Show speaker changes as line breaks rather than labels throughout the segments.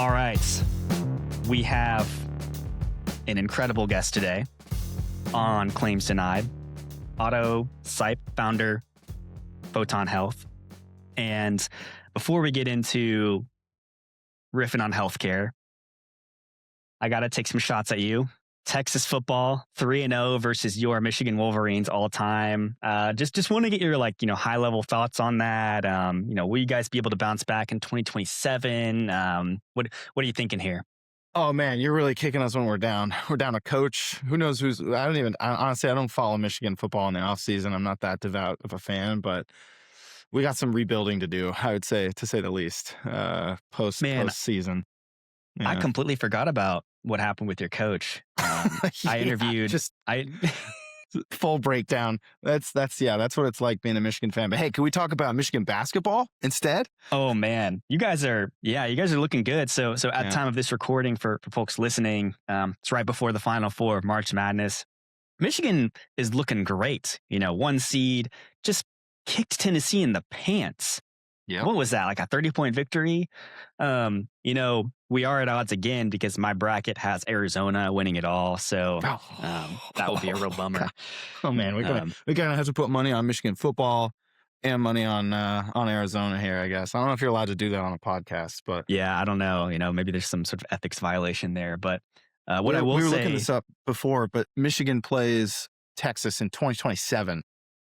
All right. We have an incredible guest today on Claims Denied. Otto Sipe, founder, Photon Health. And before we get into riffing on healthcare, I got to take some shots at you. Texas football, 3-0 versus your Michigan Wolverines all time. Just want to get your high level thoughts on that. Will you guys be able to bounce back in 2027? What are you thinking here?
Oh man, you're really kicking us when we're down. We're down a coach. Who knows who's? Honestly, I don't follow Michigan football in the off season. I'm not that devout of a fan, but we got some rebuilding to do. I would say, to say the least. Post season.
Yeah. I completely forgot about what happened with your coach. I interviewed.
Full breakdown. That's what it's like being a Michigan fan. But hey, can we talk about Michigan basketball instead?
Oh man, you guys are looking good. So at the time of this recording for folks listening, it's right before the Final Four of March Madness. Michigan is looking great. 1 seed, just kicked Tennessee in the pants.
Yeah.
What was that? Like a 30-point victory? We are at odds again because my bracket has Arizona winning it all. So that would be a real bummer.
Oh man, we're gonna have to put money on Michigan football and money on Arizona here, I guess. I don't know if you're allowed to do that on a podcast, but
yeah, I don't know. Maybe there's some sort of ethics violation there. But we were
looking this up before, but Michigan plays Texas in 2027.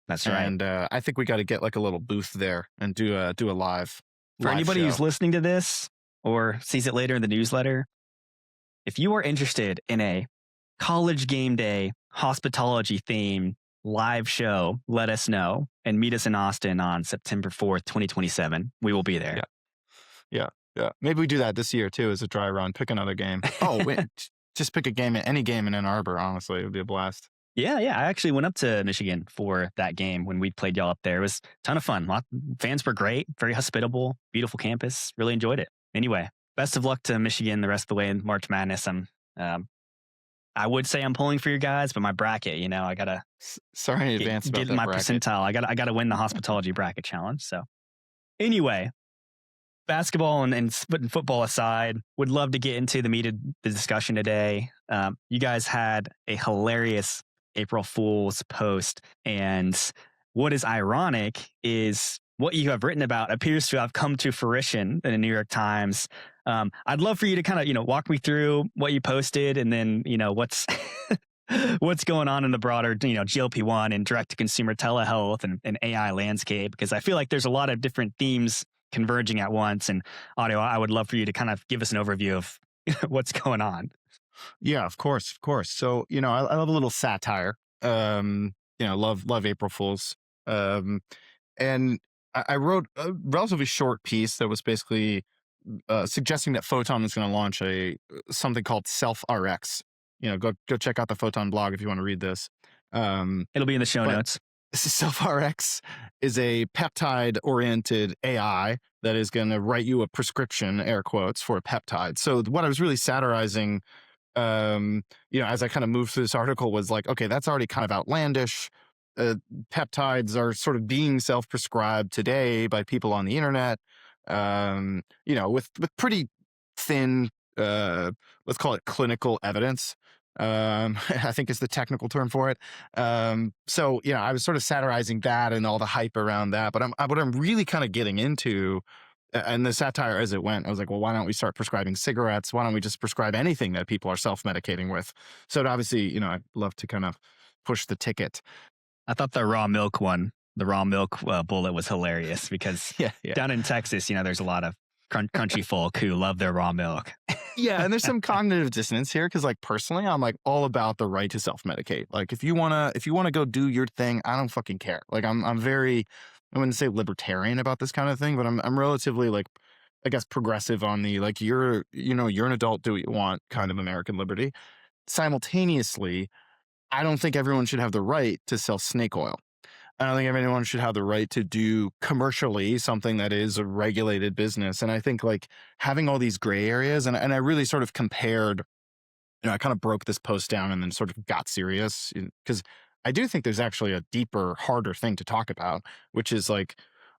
That's right.
And I think we got to get like a little booth there and do a live.
For anybody who's listening to this or sees it later in the newsletter, if you are interested in a college game day hospitalogy theme live show, let us know and meet us in Austin on September 4th, 2027. We will be there.
Yeah. Maybe we do that this year too as a dry run. Pick another game. Just pick a game, any game in Ann Arbor. Honestly, it would be a blast.
Yeah. I actually went up to Michigan for that game when we played y'all up there. It was a ton of fun. Fans were great, very hospitable, beautiful campus. Really enjoyed it. Anyway, best of luck to Michigan the rest of the way in March Madness. I would say I'm pulling for you guys, but my bracket, I gotta
sorry in advance about
get
that
my
bracket.
percentile. I gotta win the hospitalogy bracket challenge. So anyway, basketball and football aside, would love to get into the discussion today. You guys had a hilarious April Fool's post, and what is ironic is what you have written about appears to have come to fruition in the New York Times. I'd love for you to kind of, walk me through what you posted and then, what's what's going on in the broader, GLP-1 and direct-to-consumer telehealth and AI landscape, because I feel like there's a lot of different themes converging at once. And Otto, I would love for you to kind of give us an overview of what's going on.
Yeah, of course. So, I love a little satire. Love April Fools. And I wrote a relatively short piece that was basically suggesting that Photon is going to launch something called Self-RX. Go check out the Photon blog if you want to read this.
It'll be in the show notes.
Self-RX is a peptide-oriented AI that is going to write you a prescription, air quotes, for a peptide. So what I was really satirizing, as I kind of moved through this article was like, okay, that's already kind of outlandish. Peptides are sort of being self-prescribed today by people on the internet, with pretty thin, let's call it clinical evidence. I think is the technical term for it. So, I was sort of satirizing that and all the hype around that. But what I'm really kind of getting into, and the satire as it went, I was like, well, why don't we start prescribing cigarettes? Why don't we just prescribe anything that people are self-medicating with? So obviously, I'd love to kind of push the ticket.
I thought the raw milk bullet was hilarious because down in Texas, there's a lot of crunchy folk who love their raw milk.
Yeah, and there's some cognitive dissonance here because, personally, I'm all about the right to self-medicate. If you wanna go do your thing, I don't fucking care. I'm very, I wouldn't say libertarian about this kind of thing, but I'm relatively I guess progressive on the you're an adult, do what you want kind of American liberty. Simultaneously, I don't think everyone should have the right to sell snake oil. I don't think everyone should have the right to do commercially something that is a regulated business. And I think having all these gray areas, and I really sort of compared, I kind of broke this post down and then sort of got serious because I do think there's actually a deeper, harder thing to talk about, which is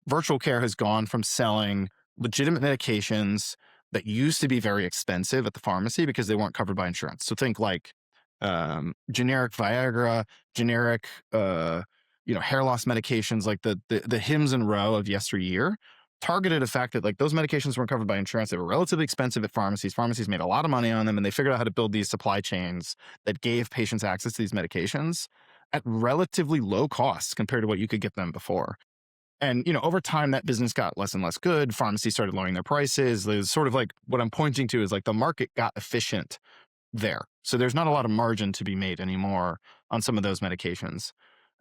virtual care has gone from selling legitimate medications that used to be very expensive at the pharmacy because they weren't covered by insurance. So think like generic Viagra, generic hair loss medications, like the Hims and Row of yesteryear, targeted a fact that like those medications weren't covered by insurance. They were relatively expensive at pharmacies. Pharmacies made a lot of money on them, and they figured out how to build these supply chains that gave patients access to these medications at relatively low costs compared to what you could get them before. And, over time, that business got less and less good. Pharmacies started lowering their prices. There's sort of like what I'm pointing to is like the market got efficient there. So there's not a lot of margin to be made anymore on some of those medications.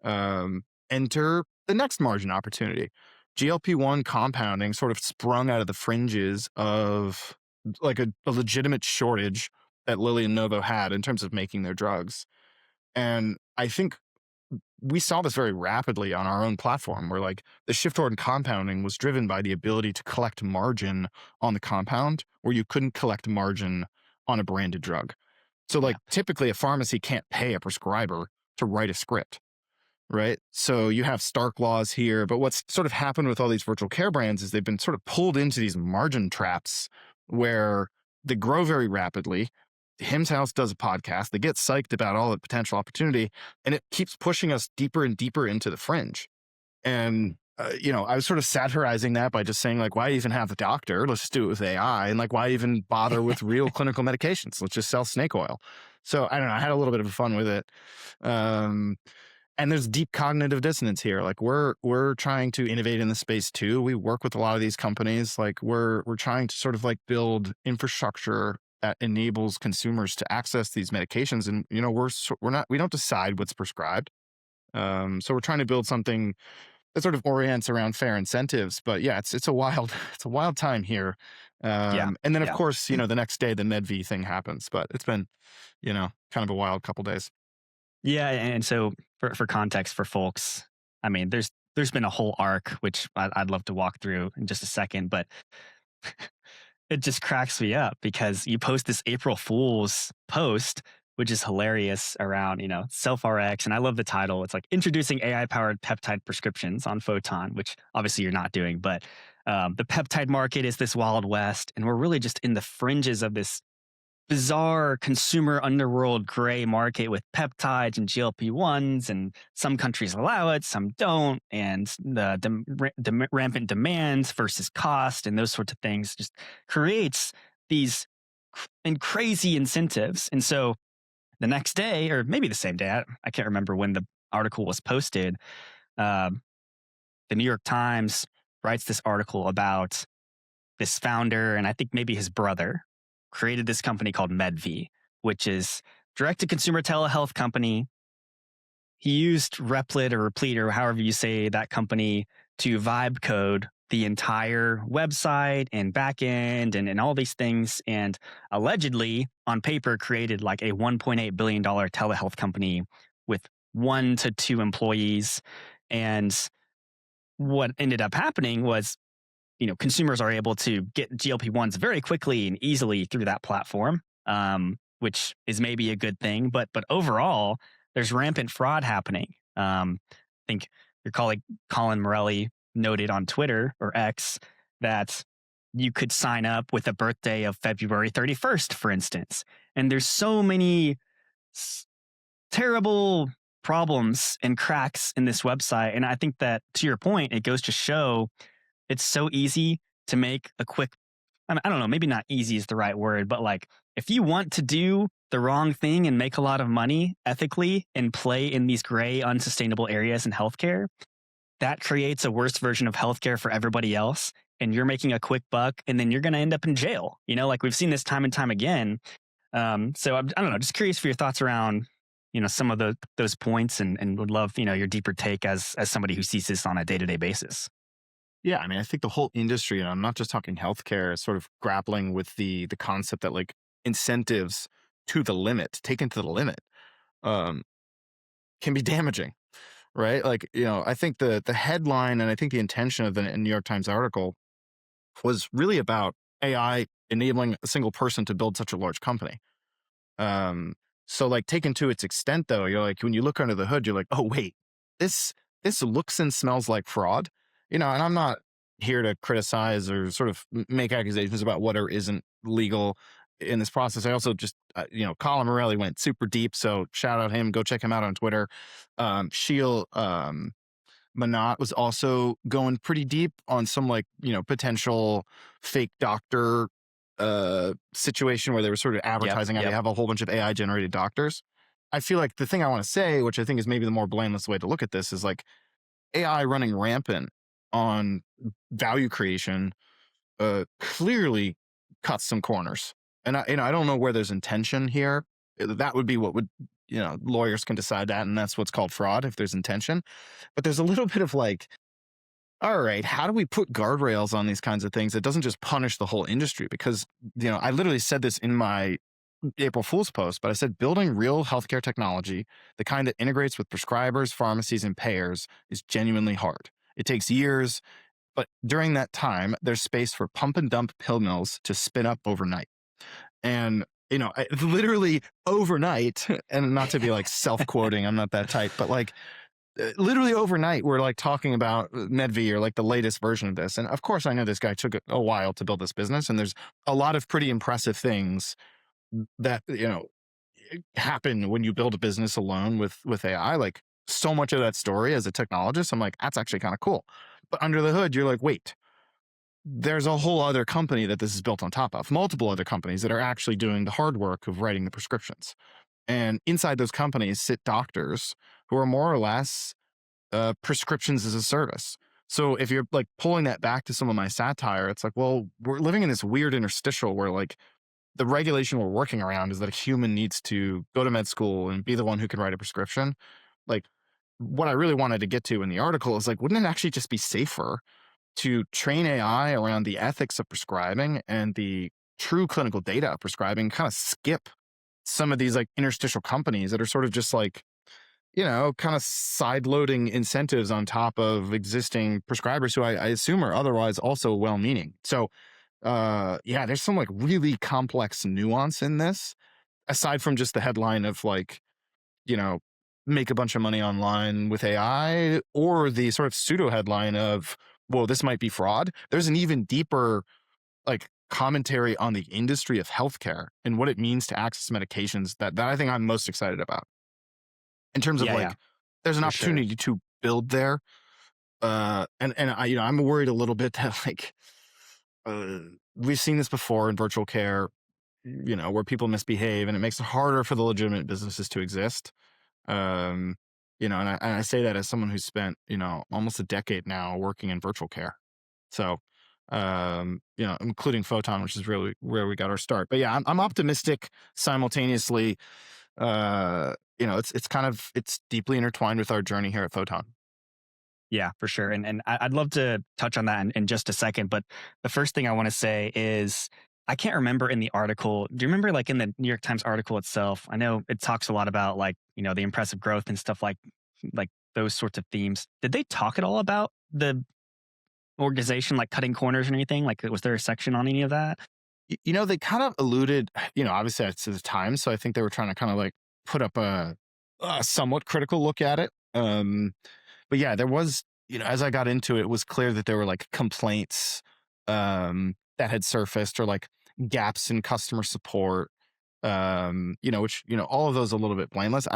Enter the next margin opportunity. GLP-1 compounding sort of sprung out of the fringes of like a legitimate shortage that Lilly and Novo had in terms of making their drugs. And I think we saw this very rapidly on our own platform, where like the shift toward compounding was driven by the ability to collect margin on the compound where you couldn't collect margin on a branded drug. So like typically a pharmacy can't pay a prescriber to write a script, right? So you have stark laws here, but what's sort of happened with all these virtual care brands is they've been sort of pulled into these margin traps where they grow very rapidly. Hims House does a podcast. They get psyched about all the potential opportunity, and it keeps pushing us deeper and deeper into the fringe. And, I was sort of satirizing that by just saying, like, why even have the doctor? Let's just do it with AI. And, like, why even bother with real clinical medications? Let's just sell snake oil. So, I don't know. I had a little bit of fun with it. And there's deep cognitive dissonance here. Like we're trying to innovate in the space too. We work with a lot of these companies. Like we're trying to sort of like build infrastructure that enables consumers to access these medications. And, we don't decide what's prescribed. So we're trying to build something that sort of orients around fair incentives. But yeah, it's a wild time here. And then of course, the next day the Medvi thing happens, but it's been, kind of a wild couple days.
Yeah. And so for context for folks, I mean, there's been a whole arc, which I'd love to walk through in just a second, but it just cracks me up because you post this April Fool's post, which is hilarious around, self-RX. And I love the title. It's like introducing AI-powered peptide prescriptions on Photon, which obviously you're not doing, but the peptide market is this wild west. And we're really just in the fringes of this bizarre consumer underworld gray market with peptides and GLP-1s, and some countries allow it, some don't, and the rampant demands versus cost and those sorts of things just creates these crazy incentives. And so the next day, or maybe the same day, I can't remember when the article was posted, the New York Times writes this article about this founder, and I think maybe his brother, created this company called Medvi, which is direct-to-consumer telehealth company. He used Replit or Replete or however you say that company to vibe code the entire website and backend and all these things, and allegedly on paper created like a $1.8 billion telehealth company with 1 to 2 employees. And what ended up happening was consumers are able to get GLP-1s very quickly and easily through that platform, which is maybe a good thing. But overall, there's rampant fraud happening. I think your colleague Colin Morelli noted on Twitter or X that you could sign up with a birthday of February 31st, for instance. And there's so many terrible problems and cracks in this website. And I think that, to your point, it goes to show it's so easy to make a quick, I don't know, maybe not easy is the right word, but like if you want to do the wrong thing and make a lot of money ethically and play in these gray, unsustainable areas in healthcare, that creates a worse version of healthcare for everybody else. And you're making a quick buck and then you're going to end up in jail. Like we've seen this time and time again. So I don't know, just curious for your thoughts around, some of those points and would love, your deeper take as somebody who sees this on a day-to-day basis.
Yeah, I mean, I think the whole industry, and I'm not just talking healthcare, is sort of grappling with the concept that like incentives to the limit, taken to the limit, can be damaging, right? Like, I think the headline and I think the intention of the New York Times article was really about AI enabling a single person to build such a large company. So like taken to its extent, though, you're like, when you look under the hood, you're like, oh wait, this looks and smells like fraud. And I'm not here to criticize or sort of make accusations about what or isn't legal in this process. I also just, Colin Morelli went super deep. So shout out him. Go check him out on Twitter. Sheil Manat was also going pretty deep on some potential fake doctor situation where they were sort of advertising how they have a whole bunch of AI generated doctors. I feel like the thing I want to say, which I think is maybe the more blameless way to look at this, is like AI running rampant on value creation clearly cuts some corners. And I don't know where there's intention here. That would be what would, lawyers can decide that, and that's what's called fraud if there's intention. But there's a little bit of like, all right, how do we put guardrails on these kinds of things that doesn't just punish the whole industry? Because, I literally said this in my April Fool's post, but I said building real healthcare technology, the kind that integrates with prescribers, pharmacies, and payers, is genuinely hard. It takes years, but during that time, there's space for pump and dump pill mills to spin up overnight. And, literally overnight, and not to be like self-quoting, I'm not that type, but like literally overnight, we're like talking about Medvi or like the latest version of this. And of course, I know this guy took a while to build this business, and there's a lot of pretty impressive things that, happen when you build a business alone with AI. Like so much of that story as a technologist, I'm like, that's actually kind of cool. But under the hood, you're like, wait, there's a whole other company that this is built on top of, multiple other companies that are actually doing the hard work of writing the prescriptions. And inside those companies sit doctors who are more or less prescriptions as a service. So if you're like pulling that back to some of my satire, it's like, well, we're living in this weird interstitial where like the regulation we're working around is that a human needs to go to med school and be the one who can write a prescription. Like what I really wanted to get to in the article is like, wouldn't it actually just be safer to train AI around the ethics of prescribing and the true clinical data of prescribing, kind of skip some of these like interstitial companies that are sort of just like, kind of side loading incentives on top of existing prescribers who I assume are otherwise also well-meaning. So there's some like really complex nuance in this, aside from just the headline of like, make a bunch of money online with AI, or the sort of pseudo headline of, well, this might be fraud. There's an even deeper like commentary on the industry of healthcare and what it means to access medications that I think I'm most excited about. In terms of there's an opportunity to build there. And I, I'm worried a little bit that like, we've seen this before in virtual care, where people misbehave and it makes it harder for the legitimate businesses to exist. And I say that as someone who's spent, almost a decade now working in virtual care. So, including Photon, which is really where we got our start. But yeah, I'm optimistic simultaneously. It's deeply intertwined with our journey here at Photon.
Yeah, for sure. And I'd love to touch on that in just a second. But the first thing I want to say is I can't remember in the article. Do you remember like in the New York Times article itself? I know it talks a lot about like, the impressive growth and stuff like those sorts of themes. Did they talk at all about the organization like cutting corners or anything? Like was there a section on any of that?
They kind of alluded, obviously it's the Times. So I think they were trying to kind of like put up a somewhat critical look at it. But yeah, there was, as I got into it, it was clear that there were like complaints that had surfaced, or like gaps in customer support, which, all of those a little bit blameless.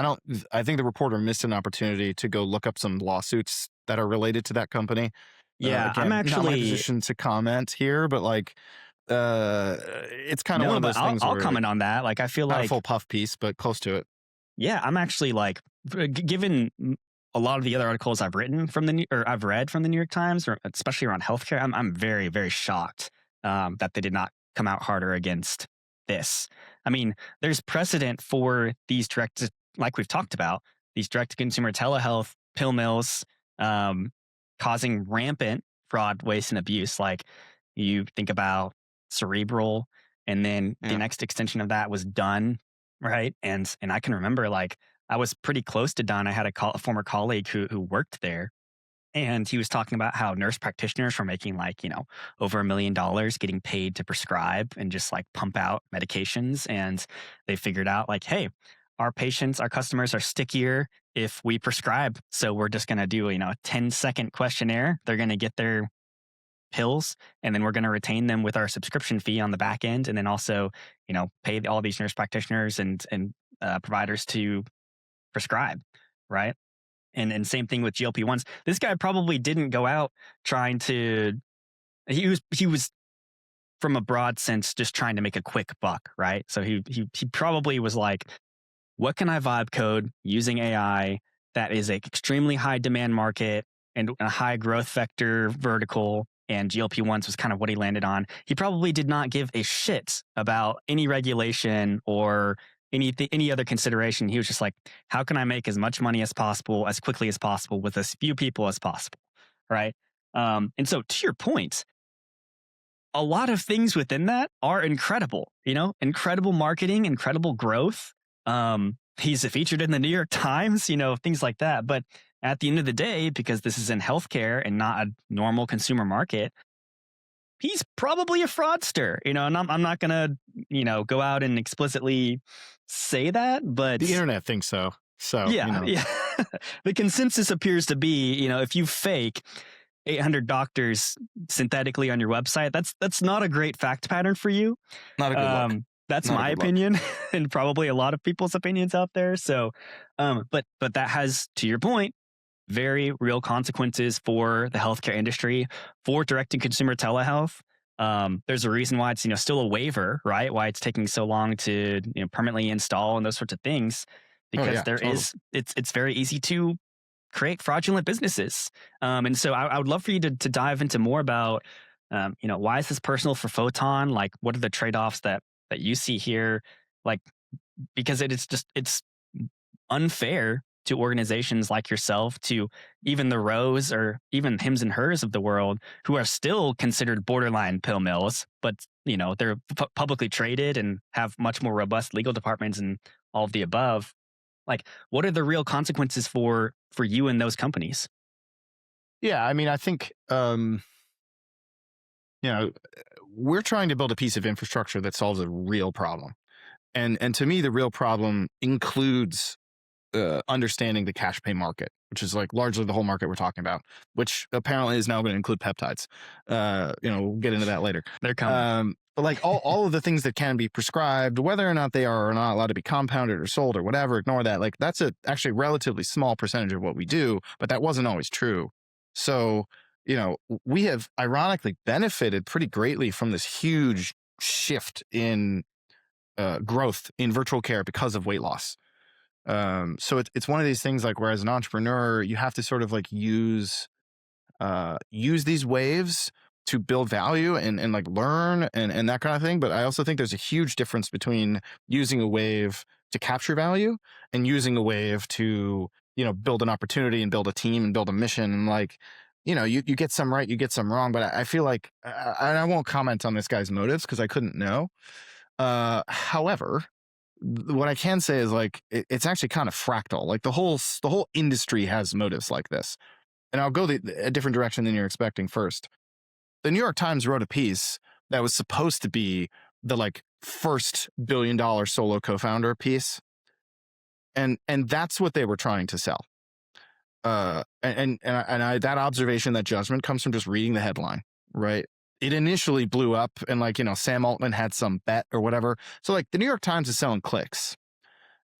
I think the reporter missed an opportunity to go look up some lawsuits that are related to that company.
Yeah,
again,
I'm actually
not my position to comment here, but like, it's kind of one of those things.
I'll comment on that. Like, I feel
not
like
a full puff piece, but close to it.
Yeah, I'm actually like, given a lot of the other articles I've read from the New York Times, or especially around healthcare, I'm very, very shocked that they did not come out harder against this. I mean, there's precedent for these like we've talked about, these direct-to-consumer telehealth pill mills causing rampant fraud, waste, and abuse. Like you think about Cerebral, and then the next extension of that was Done, right? And I can remember like I was pretty close to Done. I had a former colleague who worked there, and he was talking about how nurse practitioners were making like, over $1 million getting paid to prescribe and just like pump out medications. And they figured out like, hey, our customers are stickier if we prescribe. So we're just going to do, a 10-second questionnaire. They're going to get their pills, and then we're going to retain them with our subscription fee on the back end, and then also, pay all these nurse practitioners and providers to prescribe, right? And same thing with GLP-1s. This guy probably didn't go out trying to. He was from a broad sense just trying to make a quick buck, right? So he probably was like, what can I vibe code using AI that is an extremely high demand market and a high growth vector vertical? And GLP-1s was kind of what he landed on. He probably did not give a shit about any regulation or any other consideration. He was just like, how can I make as much money as possible, as quickly as possible, with as few people as possible, right? And so to your point, a lot of things within that are incredible, incredible marketing, incredible growth. He's featured in the New York Times, things like that. But at the end of the day, because this is in healthcare and not a normal consumer market, he's probably a fraudster, and I'm not going to, go out and explicitly say that, but
the internet thinks so. So,
yeah. The consensus appears to be, if you fake 800 doctors synthetically on your website, that's not a great fact pattern for you.
Not a good look.
That's my opinion and probably a lot of people's opinions out there. So, but that has, to your point, very real consequences for the healthcare industry, for direct to consumer telehealth. There's a reason why it's, still a waiver, right? Why it's taking so long to, permanently install and those sorts of things, because it's very easy to create fraudulent businesses. And so I would love for you to dive into more about, why is this personal for Photon? Like, what are the trade-offs that you see here? Like, because it's unfair to organizations like yourself, to even the Rows or even hims and hers of the world, who are still considered borderline pill mills, but they're publicly traded and have much more robust legal departments and all of the above. Like, what are the real consequences for you and those companies?
Yeah, I mean, I think we're trying to build a piece of infrastructure that solves a real problem, and to me, the real problem includes understanding the cash pay market, which is like largely the whole market we're talking about, which apparently is now going to include peptides. We'll get into that later.
They're coming.
But like all of the things that can be prescribed, whether or not they are or not allowed to be compounded or sold or whatever, ignore that. Like, that's actually relatively small percentage of what we do, but that wasn't always true. So, we have ironically benefited pretty greatly from this huge shift in growth in virtual care because of weight loss. So it's one of these things, like, where as an entrepreneur, you have to sort of like use these waves to build value and like learn and that kind of thing. But I also think there's a huge difference between using a wave to capture value and using a wave to, build an opportunity and build a team and build a mission. And like, you get some right, you get some wrong, but I feel like, I won't comment on this guy's motives because I couldn't know. However, what I can say is, like, it's actually kind of fractal. Like, the whole industry has motives like this. And I'll go a different direction than you're expecting first. The New York Times wrote a piece that was supposed to be the like first $1 billion solo co-founder piece. And that's what they were trying to sell. And that observation, that judgment comes from just reading the headline, right? It initially blew up and like, Sam Altman had some bet or whatever. So like the New York Times is selling clicks.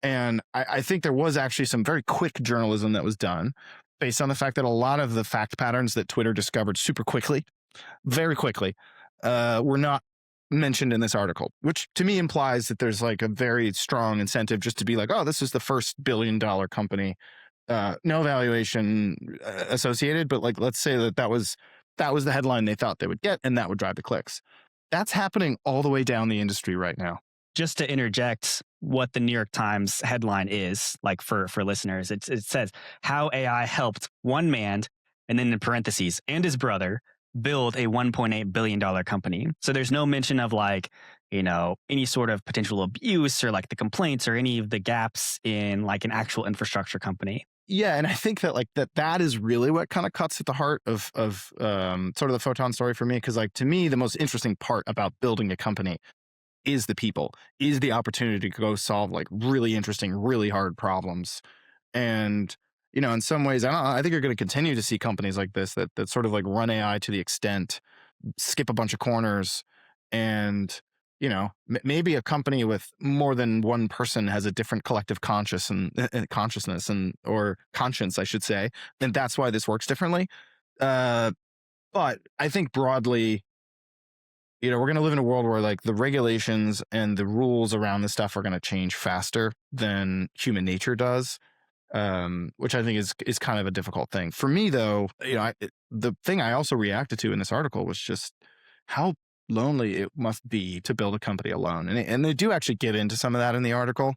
And I think there was actually some very quick journalism that was done based on the fact that a lot of the fact patterns that Twitter discovered super quickly, very quickly, were not mentioned in this article, which to me implies that there's like a very strong incentive just to be like, oh, this is the first $1 billion company, no valuation associated, but like, let's say that was the headline they thought they would get, and that would drive the clicks. That's happening all the way down the industry right now.
Just to interject what the New York Times headline is, like for listeners, it says how AI helped one man, and then in parentheses, and his brother build a $1.8 billion company. So there's no mention of like, any sort of potential abuse or like the complaints or any of the gaps in like an actual infrastructure company.
Yeah, and I think that like that is really what kind of cuts at the heart of sort of the Photon story for me, because like to me the most interesting part about building a company is the people, is the opportunity to go solve like really interesting, really hard problems. And in some ways, I think you're going to continue to see companies like this that sort of like run AI to the extent skip a bunch of corners, and maybe a company with more than one person has a different collective consciousness and or conscience, I should say, and that's why this works differently. But I think broadly, we're going to live in a world where like the regulations and the rules around this stuff are going to change faster than human nature does, which I think is kind of a difficult thing. For me, though, the thing I also reacted to in this article was just how lonely it must be to build a company alone, and they do actually get into some of that in the article.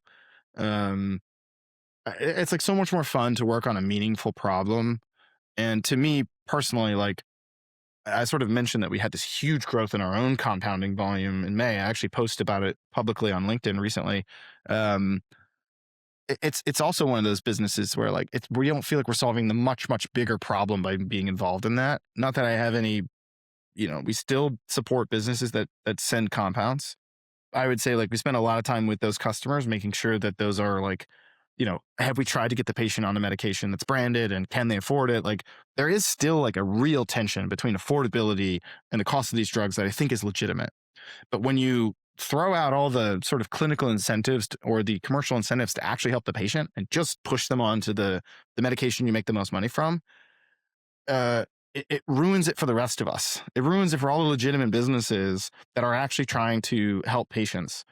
It's like so much more fun to work on a meaningful problem, and to me personally, like I sort of mentioned that we had this huge growth in our own compounding volume in May. I actually posted about it publicly on LinkedIn recently. It's also one of those businesses where like we don't feel like we're solving the much bigger problem by being involved in that. Not that I have any, we still support businesses that send compounds. I would say like we spend a lot of time with those customers, making sure that those are like, have we tried to get the patient on a medication that's branded and can they afford it? Like there is still like a real tension between affordability and the cost of these drugs that I think is legitimate. But when you throw out all the sort of clinical incentives or the commercial incentives to actually help the patient and just push them onto the medication you make the most money from, it ruins it for the rest of us. It ruins it for all the legitimate businesses that are actually trying to help patients.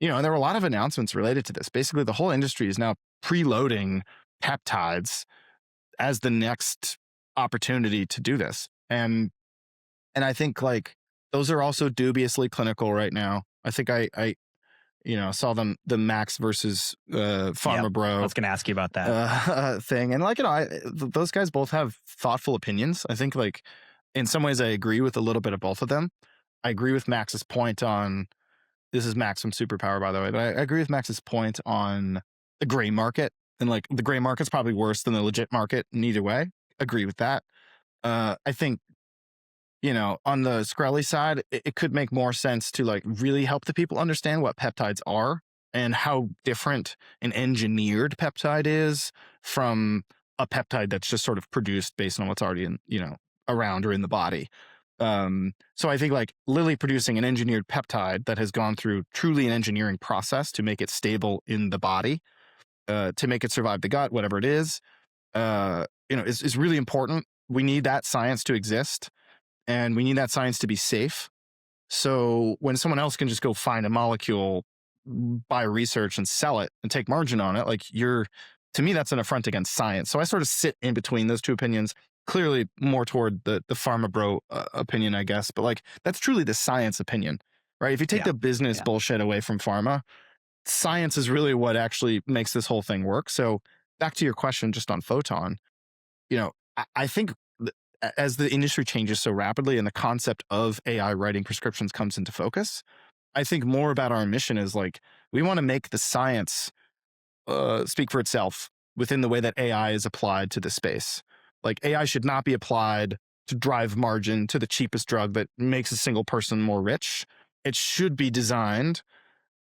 And there were a lot of announcements related to this. Basically, the whole industry is now preloading peptides as the next opportunity to do this. And I think like those are also dubiously clinical right now. I think I saw the Max versus Pharma Bro.
I was going to ask you about that
thing. And like, those guys both have thoughtful opinions. I think like in some ways I agree with a little bit of both of them. I agree with Max's point on, this is Max from Superpower, by the way, but I agree with Max's point on the gray market. And like the gray market's probably worse than the legit market in either way. Agree with that. I think, on the Skrelly side, it could make more sense to like really help the people understand what peptides are and how different an engineered peptide is from a peptide that's just sort of produced based on what's already in, around or in the body. So I think like Lilly producing an engineered peptide that has gone through truly an engineering process to make it stable in the body, to make it survive the gut, whatever it is really important. We need that science to exist. And we need that science to be safe. So when someone else can just go find a molecule, buy research and sell it and take margin on it, like to me, that's an affront against science. So I sort of sit in between those two opinions, clearly more toward the Pharma Bro opinion, I guess. But like, that's truly the science opinion, right? If you take the business bullshit away from pharma, science is really what makes this whole thing work. So back to your question just on Photon, I think as the industry changes so rapidly and the concept of AI writing prescriptions comes into focus, I think more about our mission is like, we want to make the science speak for itself within the way that AI is applied to the space. Like AI should not be applied to drive margin to the cheapest drug that makes a single person more rich. It should be designed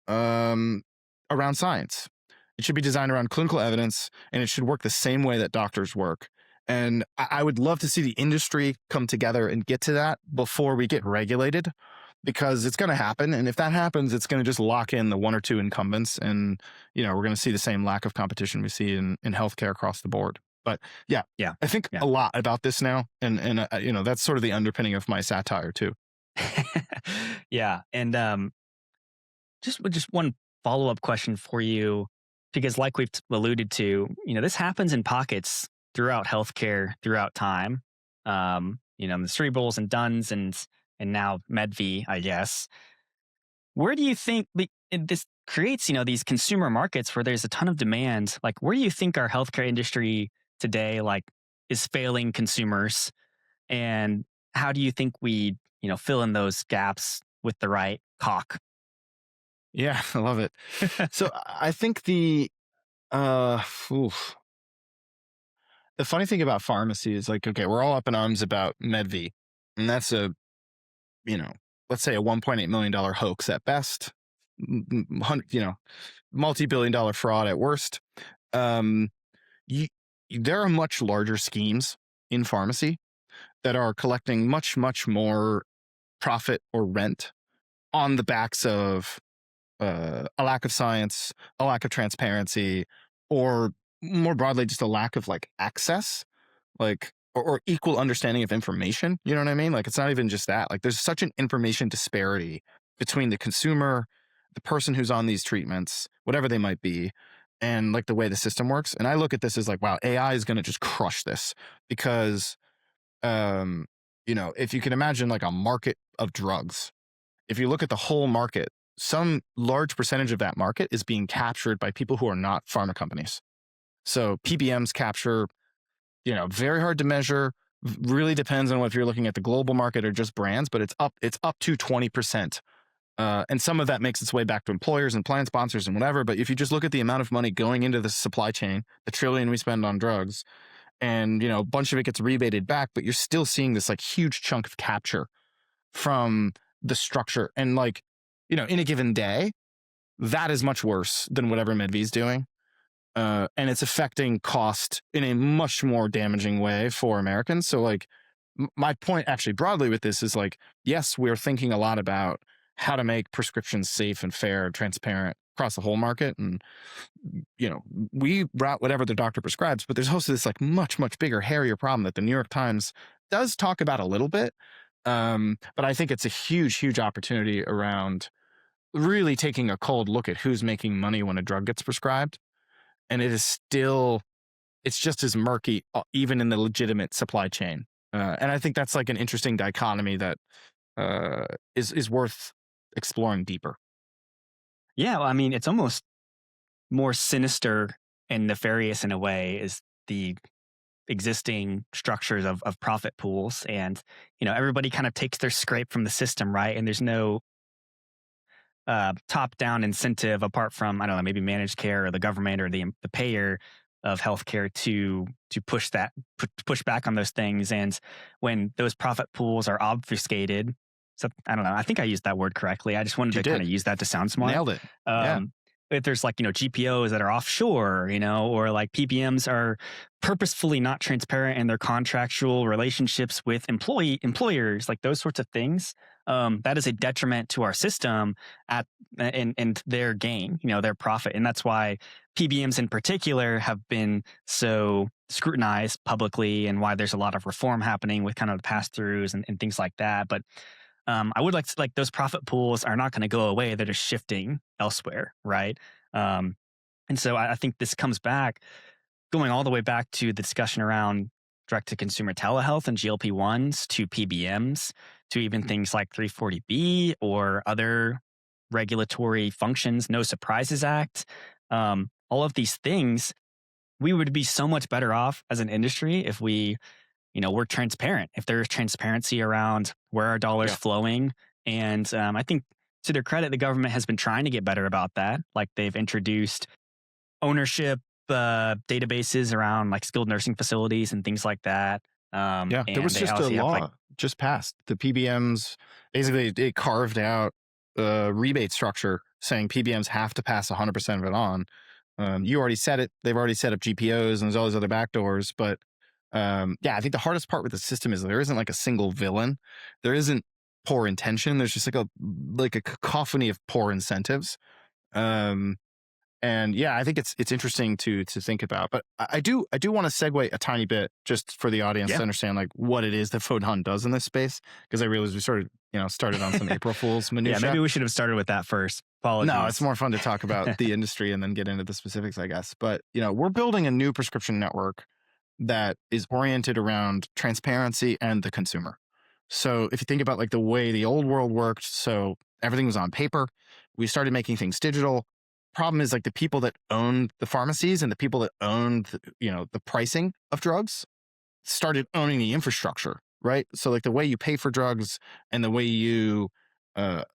around science. It should be designed around clinical evidence, and it should work the same way that doctors work. And I would love to see the industry come together and get to that before we get regulated, because it's going to happen. And if that happens, it's going to just lock in the one or two incumbents. And, we're going to see the same lack of competition we see in healthcare across the board. But I think a lot about this now. And that's sort of the underpinning of my satire too.
And just one follow-up question for you, because like we've alluded to, this happens in pockets throughout healthcare, throughout time, the Cerebrals and Duns and now Medvi, I guess. Where do you think this creates, these consumer markets where there's a ton of demand? Like, where do you think our healthcare industry today, like, is failing consumers? And how do you think we, fill in those gaps with the right cock?
Yeah, I love it. So I think the funny thing about pharmacy is like, okay, we're all up in arms about Medvi, and that's a, let's say a $1.8 million hoax at best, multi-billion-dollar fraud at worst. There are much larger schemes in pharmacy. that are collecting much, much more profit or rent on the backs of a lack of science, a lack of transparency, or more broadly, just a lack of like access, like or equal understanding of information. You know what I mean? Like it's not even just that. Like there's such an information disparity between the consumer, the person who's on these treatments, whatever they might be, and like the way the system works. And I look at this as like, wow, AI is going to just crush this because, you know, if you can imagine like a market of drugs, if you look at the whole market, some large percentage of that market is being captured by people who are not pharma companies. So PBMs capture, you know, very hard to measure. Really depends on if you're looking at the global market or just brands, but it's up to 20%. And some of that makes its way back to employers and plan sponsors and whatever. But if you just look at the amount of money going into the supply chain, the trillion we spend on drugs, and you know, a bunch of it gets rebated back, but you're still seeing this like huge chunk of capture from the structure. And like, you know, in a given day, that is much worse than whatever Medvi is doing. And it's affecting cost in a much more damaging way for Americans. So like my point actually broadly with this is like, yes, we're thinking a lot about how to make prescriptions safe and fair and transparent across the whole market. And, you know, we route whatever the doctor prescribes, but there's also this like much, much bigger, hairier problem that the New York Times does talk about a little bit. But I think it's a huge, huge opportunity around really taking a cold look at who's making money when a drug gets prescribed. And it is still, it's just as murky, even in the legitimate supply chain. And I think that's like an interesting dichotomy that is worth exploring deeper.
Yeah, well, I mean, it's almost more sinister and nefarious in a way is the existing structures of profit pools. And, you know, everybody kind of takes their scrape from the system, right? And there's no top-down incentive apart from, I don't know, maybe managed care or the government or the payer of healthcare to push back on those things. And when those profit pools are obfuscated, so I don't know, I think I used that word correctly. I just wanted to kind of use that to sound smart.
Nailed it. Yeah.
If there's like, you know, GPOs that are offshore, you know, or like PBMs are purposefully not transparent in their contractual relationships with employers, like those sorts of things, that is a detriment to our system and their gain, you know, their profit. And that's why PBMs in particular have been so scrutinized publicly and why there's a lot of reform happening with kind of the pass-throughs and things like that. But I would like those profit pools are not going to go away. They're just shifting elsewhere, right? And so I think this comes back, going all the way back to the discussion around direct-to-consumer telehealth and GLP-1s to PBMs to even things like 340B or other regulatory functions, No Surprises Act. All of these things, we would be so much better off as an industry if we, you know, we're transparent, if there's transparency around where our dollars flowing. And I think to their credit, the government has been trying to get better about that. Like they've introduced ownership databases around like skilled nursing facilities and things like that.
There was just a law just passed. The PBMs, basically it carved out a rebate structure saying PBMs have to pass 100% of it on. You already said it. They've already set up GPOs and there's all these other backdoors, but I think the hardest part with the system is there isn't like a single villain. There isn't poor intention. There's just like a cacophony of poor incentives. And yeah, I think it's interesting to think about. But I do want to segue a tiny bit just for the audience to understand like what it is that Photon does in this space, because I realized we started on some April Fool's minutiae.
Yeah, maybe we should have started with that first. Apologies.
No, it's more fun to talk about the industry and then get into the specifics, I guess. But you know, we're building a new prescription network that is oriented around transparency and the consumer. So if you think about like the way the old world worked, so everything was on paper, we started making things digital. Problem is like the people that owned the pharmacies and the people that owned, you know, the pricing of drugs started owning the infrastructure, right? So like the way you pay for drugs and the way you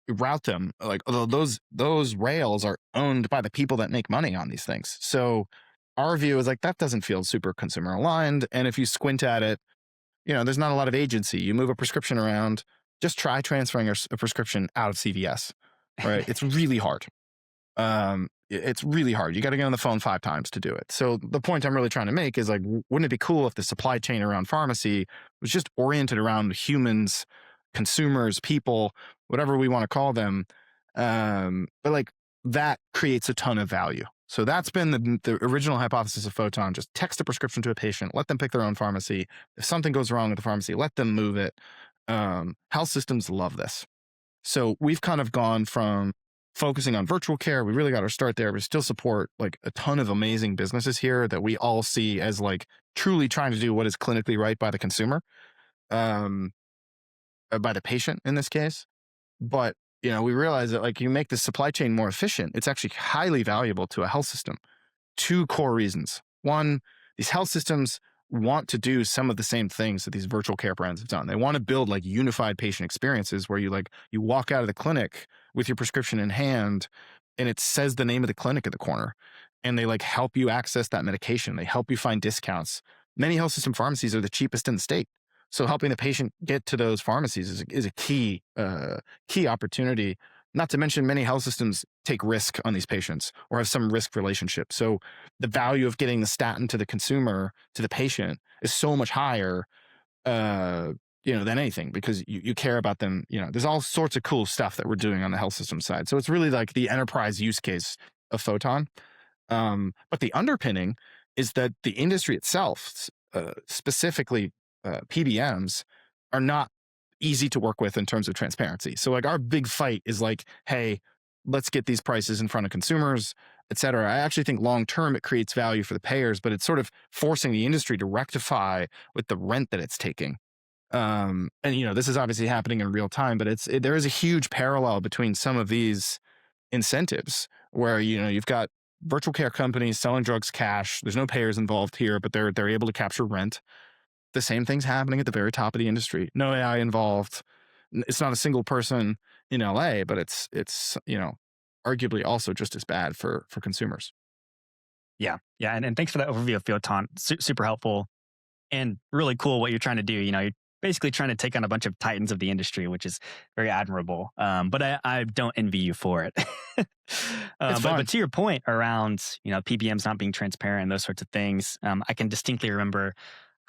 route them, like those rails are owned by the people that make money on these things. So our view is like that doesn't feel super consumer aligned. And if you squint at it, you know, there's not a lot of agency. You move a prescription around, just try transferring a prescription out of CVS, right? It's really hard. it's really hard. You got to get on the phone 5 times to do it. So the point I'm really trying to make is like, wouldn't it be cool if the supply chain around pharmacy was just oriented around humans, consumers, people, whatever we want to call them. But like that creates a ton of value. So that's been the original hypothesis of Photon. Just text a prescription to a patient, let them pick their own pharmacy. If something goes wrong with the pharmacy, let them move it. Health systems love this. So we've kind of gone from focusing on virtual care. We really got our start there. We still support like a ton of amazing businesses here that we all see as like truly trying to do what is clinically right by the consumer, by the patient in this case. But, you know, we realize that like you make the supply chain more efficient. It's actually highly valuable to a health system. 2 core reasons. One, these health systems want to do some of the same things that these virtual care brands have done. They want to build like unified patient experiences where you walk out of the clinic with your prescription in hand and it says the name of the clinic at the corner, and they like help you access that medication. They help you find discounts. Many health system pharmacies are the cheapest in the state. So helping the patient get to those pharmacies is a key opportunity. Not to mention many health systems take risk on these patients or have some risk relationship. So the value of getting the statin to the consumer, to the patient, is so much higher, than anything, because you care about them. There's all sorts of cool stuff that we're doing on the health system side. So it's really like the enterprise use case of Photon. But the underpinning is that the industry itself, specifically PBMs, are not easy to work with in terms of transparency. So like our big fight is like, hey, let's get these prices in front of consumers, et cetera. I actually think long-term it creates value for the payers, but it's sort of forcing the industry to rectify with the rent that it's taking. And this is obviously happening in real time, but there is a huge parallel between some of these incentives where, you've got virtual care companies selling drugs cash. There's no payers involved here, but they're able to capture rent. The same thing's happening at the very top of the industry. No AI involved. It's not a single person in LA, but it's arguably also just as bad for consumers.
Yeah. And thanks for that overview of Photon. Super helpful and really cool what you're trying to do. You're basically trying to take on a bunch of titans of the industry, which is very admirable. But I don't envy you for it. But to your point around, PBMs not being transparent and those sorts of things, I can distinctly remember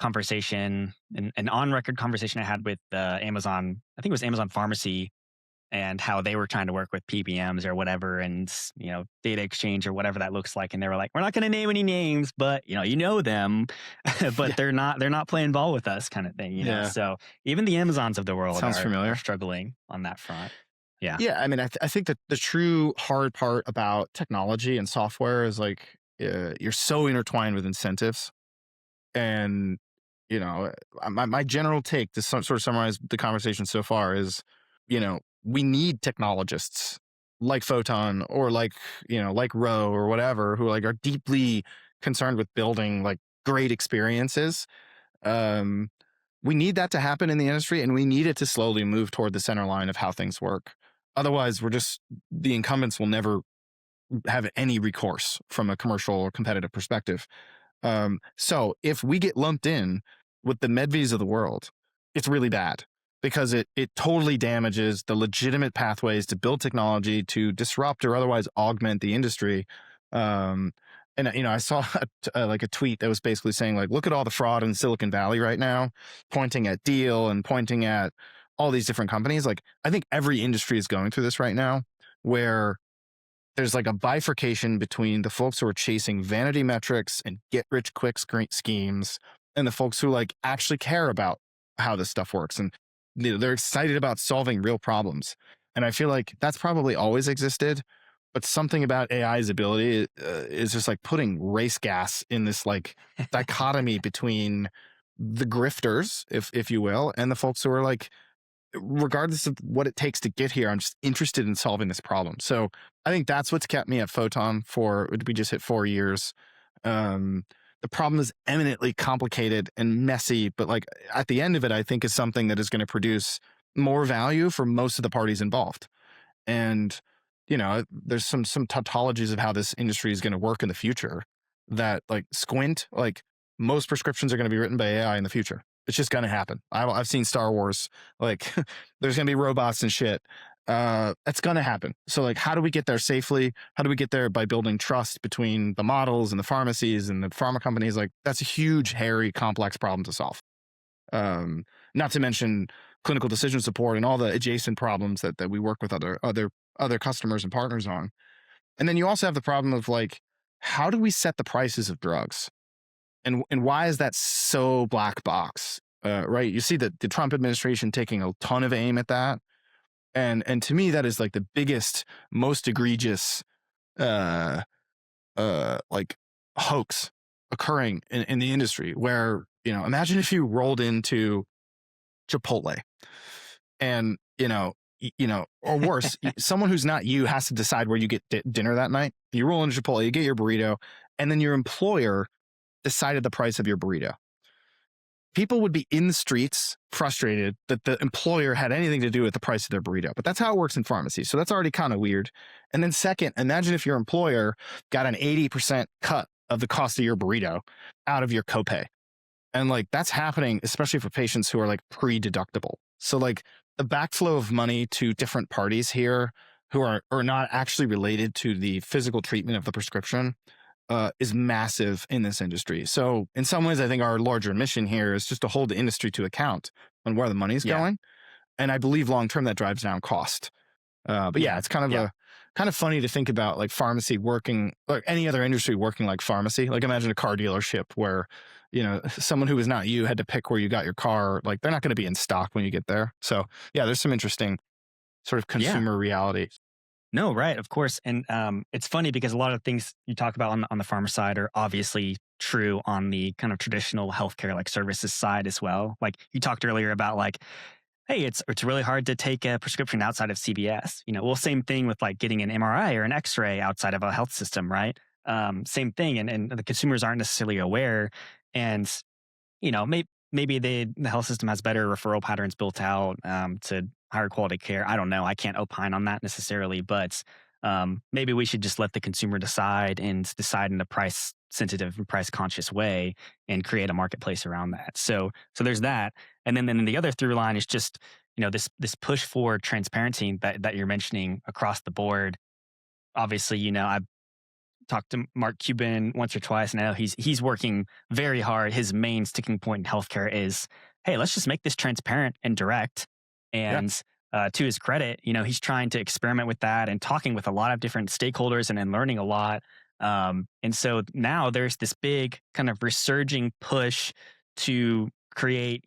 an on-record conversation I had with Amazon. I think it was Amazon Pharmacy, and how they were trying to work with PBMs or whatever, and data exchange or whatever that looks like. And they were like, "We're not going to name any names, but you know them, but they're not playing ball with us," kind of thing.
Yeah.
So even the Amazons of the world
are
struggling on that front. Yeah.
Yeah. I mean, I think that the true hard part about technology and software is like you're so intertwined with incentives. And my general take to sort of summarize the conversation so far is, we need technologists like Photon or like Ro or whatever, who like are deeply concerned with building like great experiences. We need that to happen in the industry, and we need it to slowly move toward the center line of how things work. Otherwise, the incumbents will never have any recourse from a commercial or competitive perspective. So if we get lumped in with the Medvis of the world, it's really bad, because it totally damages the legitimate pathways to build technology to disrupt or otherwise augment the industry. And I saw a tweet that was basically saying like, look at all the fraud in Silicon Valley right now, pointing at Deal and pointing at all these different companies. Like, I think every industry is going through this right now, where there's like a bifurcation between the folks who are chasing vanity metrics and get rich quick schemes, and the folks who like actually care about how this stuff works, and they're excited about solving real problems. And I feel like that's probably always existed, but something about AI's ability is just like putting race gas in this like dichotomy between the grifters, if you will, and the folks who are like, regardless of what it takes to get here, I'm just interested in solving this problem. So I think that's what's kept me at Photon we just hit 4 years. The problem is eminently complicated and messy, but like at the end of it, I think is something that is going to produce more value for most of the parties involved. And, there's some tautologies of how this industry is going to work in the future that like squint, like most prescriptions are going to be written by AI in the future. It's just going to happen. I've seen Star Wars, like there's going to be robots and shit. That's going to happen. So like, how do we get there safely? How do we get there by building trust between the models and the pharmacies and the pharma companies? Like, that's a huge, hairy, complex problem to solve. Not to mention clinical decision support and all the adjacent problems that we work with other customers and partners on. And then you also have the problem of like, how do we set the prices of drugs? And why is that so black box? Right? You see the Trump administration taking a ton of aim at that. And to me, that is like the biggest, most egregious like hoax occurring in the industry, where, imagine if you rolled into Chipotle and, or worse, someone who's not you has to decide where you get dinner that night. You roll into Chipotle, you get your burrito, and then your employer decided the price of your burrito. People would be in the streets frustrated that the employer had anything to do with the price of their burrito. But that's how it works in pharmacy. So that's already kind of weird. And then second, imagine if your employer got an 80% cut of the cost of your burrito out of your copay. And like, that's happening, especially for patients who are like pre-deductible. So like, the backflow of money to different parties here who are not actually related to the physical treatment of the prescription is massive in this industry. So in some ways, I think our larger mission here is just to hold the industry to account on where the money's going. And I believe long-term that drives down cost. But yeah, it's kind of funny to think about like pharmacy working, or any other industry working like pharmacy. Like, imagine a car dealership where, someone who was not you had to pick where you got your car. Like, they're not going to be in stock when you get there. So yeah, there's some interesting sort of consumer reality.
No, right, of course. And it's funny because a lot of things you talk about on the pharma side are obviously true on the kind of traditional healthcare like services side as well. Like, you talked earlier about like, hey, it's really hard to take a prescription outside of CVS. Well, same thing with like getting an MRI or an X-ray outside of a health system, right? Same thing, and the consumers aren't necessarily aware. And maybe the health system has better referral patterns built out to higher quality care. I don't know. I can't opine on that necessarily, but maybe we should just let the consumer decide in a price sensitive and price conscious way and create a marketplace around that. So there's that. And then the other through line is just, this push for transparency that you're mentioning across the board. Obviously, I've talked to Mark Cuban once or twice, and I know he's working very hard. His main sticking point in healthcare is, hey, let's just make this transparent and direct. And to his credit, he's trying to experiment with that and talking with a lot of different stakeholders and learning a lot. And so now there's this big kind of resurging push to create,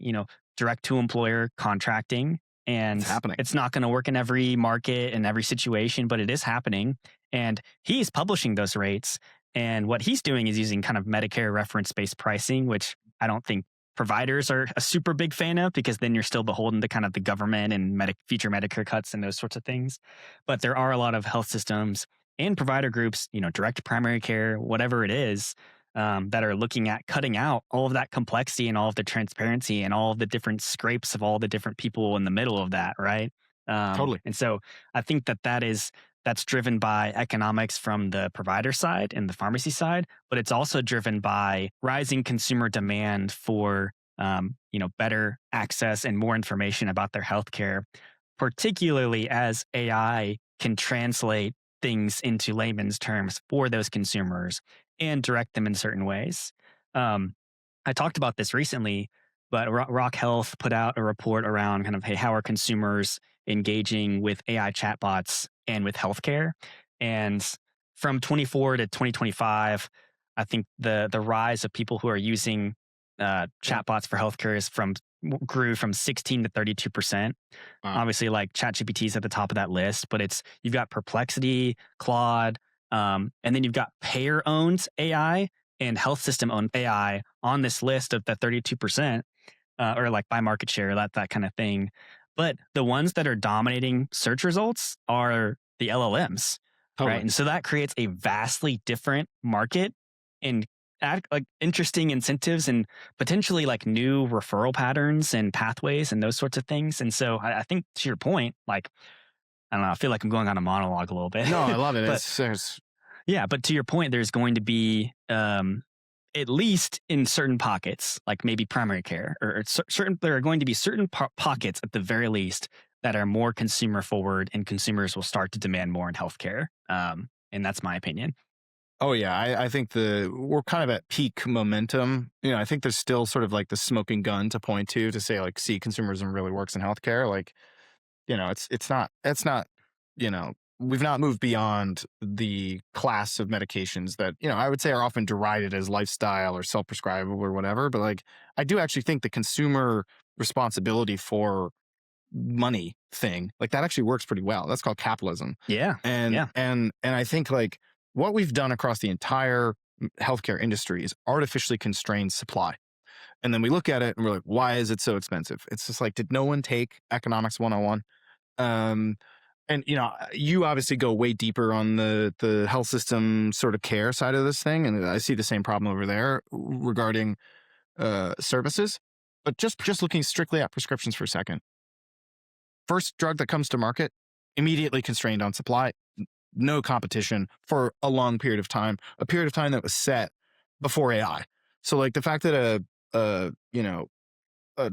direct to employer contracting. And it's not going to work in every market and every situation, but it is happening. And he's publishing those rates. And what he's doing is using kind of Medicare reference-based pricing, which I don't think providers are a super big fan of, because then you're still beholden to kind of the government and future Medicare cuts and those sorts of things. But there are a lot of health systems and provider groups, direct primary care, whatever it is, that are looking at cutting out all of that complexity and all of the transparency and all of the different scrapes of all the different people in the middle of that, right?
Totally.
And so I think that's driven by economics from the provider side and the pharmacy side, but it's also driven by rising consumer demand for better access and more information about their healthcare, particularly as AI can translate things into layman's terms for those consumers and direct them in certain ways. I talked about this recently, but Rock Health put out a report around kind of, hey, how are consumers engaging with AI chatbots and with healthcare? And from 24 to 2025, I think the rise of people who are using chatbots for healthcare grew from 16 to 32%. Wow. Obviously, like ChatGPT is at the top of that list, but you've got Perplexity, Claude, and then you've got payer-owned AI and health system-owned AI on this list of the 32%, or like by market share, that kind of thing. But the ones that are dominating search results are the LLMs, right? And so that creates a vastly different market and like interesting incentives and potentially like new referral patterns and pathways and those sorts of things. And so I think, to your point, like, I don't know, I feel like I'm going on a monologue a little bit.
No, I love it.
Yeah, but to your point, there's going to be, at least in certain pockets, like maybe primary care, or certain, there are going to be certain pockets at the very least that are more consumer forward, and consumers will start to demand more in healthcare. And that's my opinion.
Oh yeah, I think we're kind of at peak momentum. I think there's still sort of like the smoking gun to point to say like, see, consumerism really works in healthcare. Like, it's not, we've not moved beyond the class of medications that, I would say are often derided as lifestyle or self-prescribable or whatever. But like, I do actually think the consumer responsibility for money thing, like that actually works pretty well. That's called capitalism.
Yeah.
And
Yeah.
and I think like what we've done across the entire healthcare industry is artificially constrained supply. And then we look at it and we're like, why is it so expensive? It's just like, did no one take economics 101? And you obviously go way deeper on the health system sort of care side of this thing, and I see the same problem over there regarding services. But just looking strictly at prescriptions for a second, first drug that comes to market, immediately constrained on supply, no competition for a long period of time that was set before AI. So like the fact that a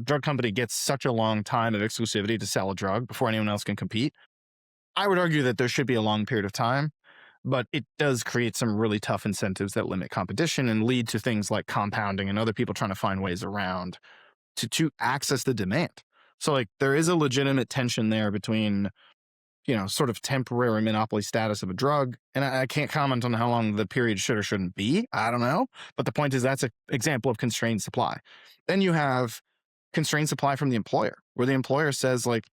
drug company gets such a long time of exclusivity to sell a drug before anyone else can compete, I would argue that there should be a long period of time, but it does create some really tough incentives that limit competition and lead to things like compounding and other people trying to find ways around to access the demand. So like there is a legitimate tension there between, sort of temporary monopoly status of a drug. And I can't comment on how long the period should or shouldn't be. I don't know. But the point is that's an example of constrained supply. Then you have constrained supply from the employer, where the employer says like,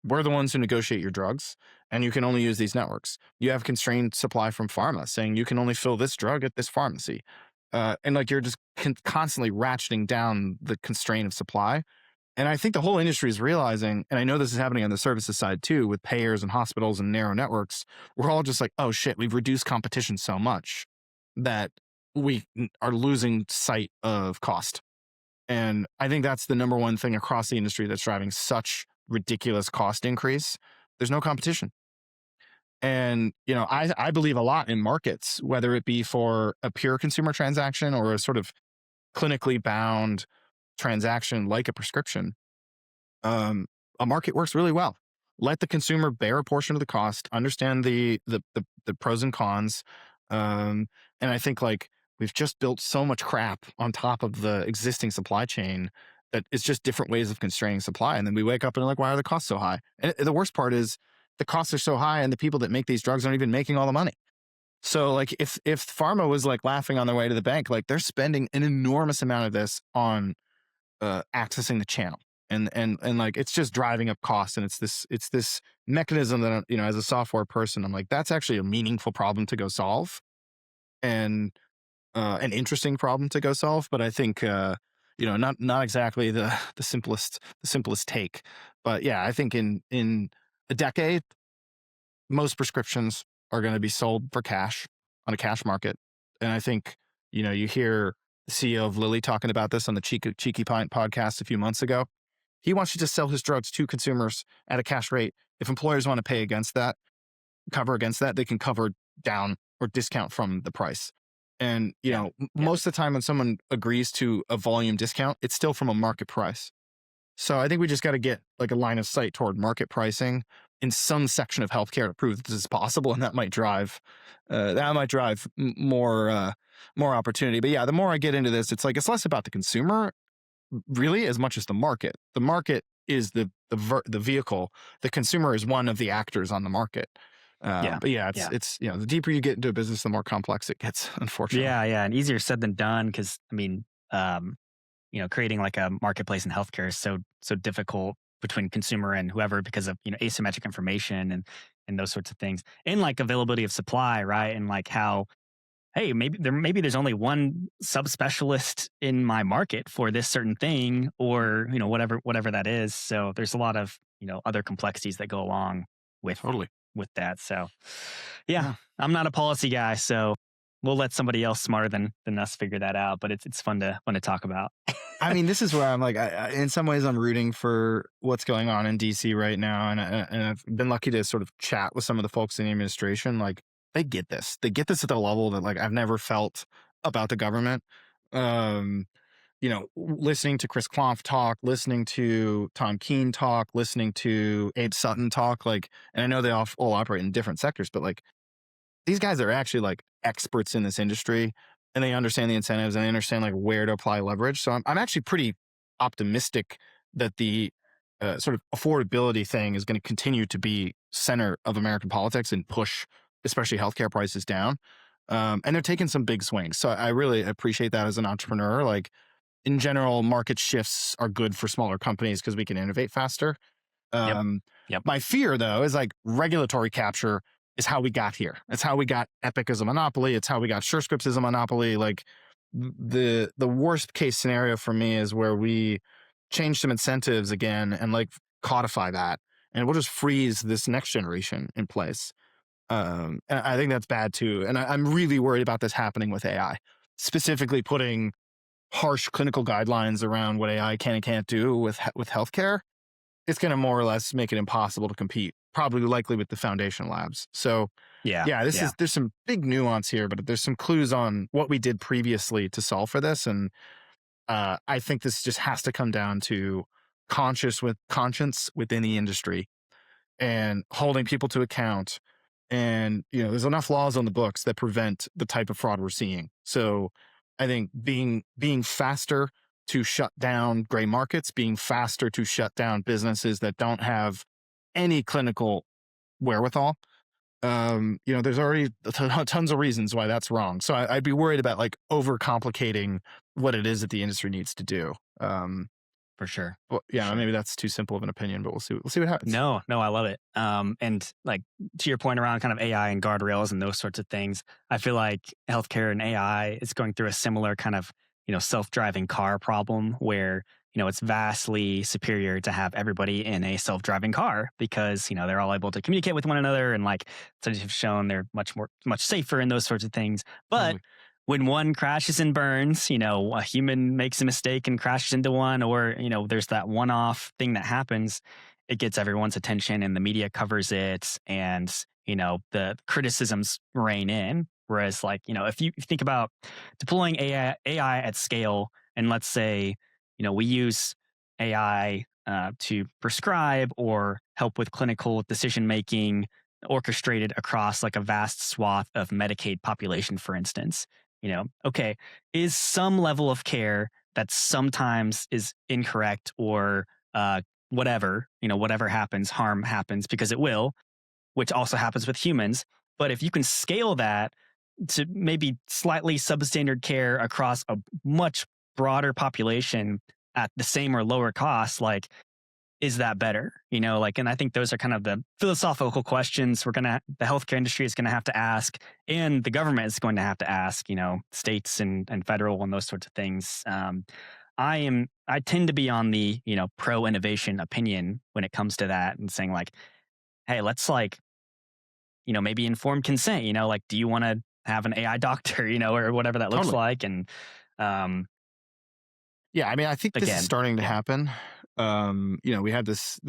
we're the ones who negotiate your drugs and you can only use these networks. You have constrained supply from pharma saying you can only fill this drug at this pharmacy. And like you're just constantly ratcheting down the constraint of supply. And I think the whole industry is realizing, and I know this is happening on the services side too, with payers and hospitals and narrow networks, we're all just like, oh shit, we've reduced competition so much that we are losing sight of cost. And I think that's the number one thing across the industry that's driving such ridiculous cost increase. There's no competition. And, I believe a lot in markets, whether it be for a pure consumer transaction or a sort of clinically bound transaction like a prescription. A market works really well. Let the consumer bear a portion of the cost, understand the pros and cons. And I think like we've just built so much crap on top of the existing supply chain that it's just different ways of constraining supply. And then we wake up and like, why are the costs so high? And the worst part is the costs are so high and the people that make these drugs aren't even making all the money. So like if pharma was like laughing on their way to the bank, like they're spending an enormous amount of this on accessing the channel. And like it's just driving up costs, and it's this mechanism that as a software person, I'm like, that's actually a meaningful problem to go solve, and an interesting problem to go solve. But I think not exactly the simplest take. But yeah, I think in a decade, most prescriptions are going to be sold for cash on a cash market, and I think you hear the CEO of Lilly talking about this on the Cheeky Pint podcast a few months ago. He wants to just sell his drugs to consumers at a cash rate. If employers want to pay cover against that, they can cover down or discount from the price. And, most of the time when someone agrees to a volume discount, it's still from a market price. So I think we just got to get like a line of sight toward market pricing in some section of healthcare to prove that this is possible. And that might drive more opportunity. But yeah, the more I get into this, it's less about the consumer really as much as the market. The market is the vehicle. The consumer is one of the actors on the market. But yeah, it's the deeper you get into a business, the more complex it gets, unfortunately.
Yeah, and easier said than done, because I mean, creating like a marketplace in healthcare is so difficult between consumer and whoever because of asymmetric information and those sorts of things, and like availability of supply, right? And like how, hey, maybe there's only one subspecialist in my market for this certain thing, or whatever that is. So there's a lot of other complexities that go along with that. So yeah, I'm not a policy guy, so we'll let somebody else smarter than us figure that out. But it's fun to talk about.
I mean, this is where I'm like, in some ways, I'm rooting for what's going on in DC right now, and I've been lucky to sort of chat with some of the folks in the administration. Like, they get this. They get this at the level that like I've never felt about the government. listening to Chris Klompf talk, listening to Tom Keene talk, listening to Abe Sutton talk, and I know they all operate in different sectors, but these guys are actually experts in this industry, and they understand the incentives and they understand where to apply leverage. So I'm actually pretty optimistic that the sort of affordability thing is going to continue to be center of American politics and push, especially healthcare prices down. And they're taking some big swings. So I really appreciate that as an entrepreneur. In general, market shifts are good for smaller companies because we can innovate faster.
Yep.
My fear, though, is regulatory capture is how we got here. It's how we got Epic as a monopoly. It's how we got SureScripts as a monopoly. The worst case scenario for me is where we change some incentives again and codify that, and we'll just freeze this next generation in place. And I think that's bad too. And I'm really worried about this happening with AI, specifically putting harsh clinical guidelines around what AI can and can't do with healthcare. It's going to more or less make it impossible to compete, probably likely with the foundation labs. So there's some big nuance here, but there's some clues on what we did previously to solve for this. And I think this just has to come down to conscience within the industry and holding people to account. And, there's enough laws on the books that prevent the type of fraud we're seeing. So I think being faster to shut down gray markets, being faster to shut down businesses that don't have any clinical wherewithal. There's already tons of reasons why that's wrong. So I'd be worried about overcomplicating what it is that the industry needs to do.
For sure.
Well, yeah,
sure.
Maybe that's too simple of an opinion, but we'll see what happens.
No, I love it. And to your point around kind of AI and guardrails and those sorts of things, I feel like healthcare and AI is going through a similar kind of, self-driving car problem where, it's vastly superior to have everybody in a self-driving car because, they're all able to communicate with one another and studies have shown they're much safer and those sorts of things. But when one crashes and burns, a human makes a mistake and crashes into one, or, there's that one-off thing that happens, it gets everyone's attention and the media covers it and, the criticisms rain in. Whereas if you think about deploying AI at scale, and let's say, we use AI to prescribe or help with clinical decision-making orchestrated across a vast swath of Medicaid population, for instance. Okay, is some level of care that sometimes is incorrect or whatever happens, harm happens because it will, which also happens with humans. But if you can scale that to maybe slightly substandard care across a much broader population at the same or lower cost, is that better? And I think those are kind of the philosophical questions the healthcare industry is going to have to ask, and the government is going to have to ask, states and federal and those sorts of things. I tend to be on the, pro innovation opinion when it comes to that and saying hey, let's maybe informed consent, do you want to have an AI doctor, or whatever that looks like? And,
yeah, I think this is starting to happen. We had this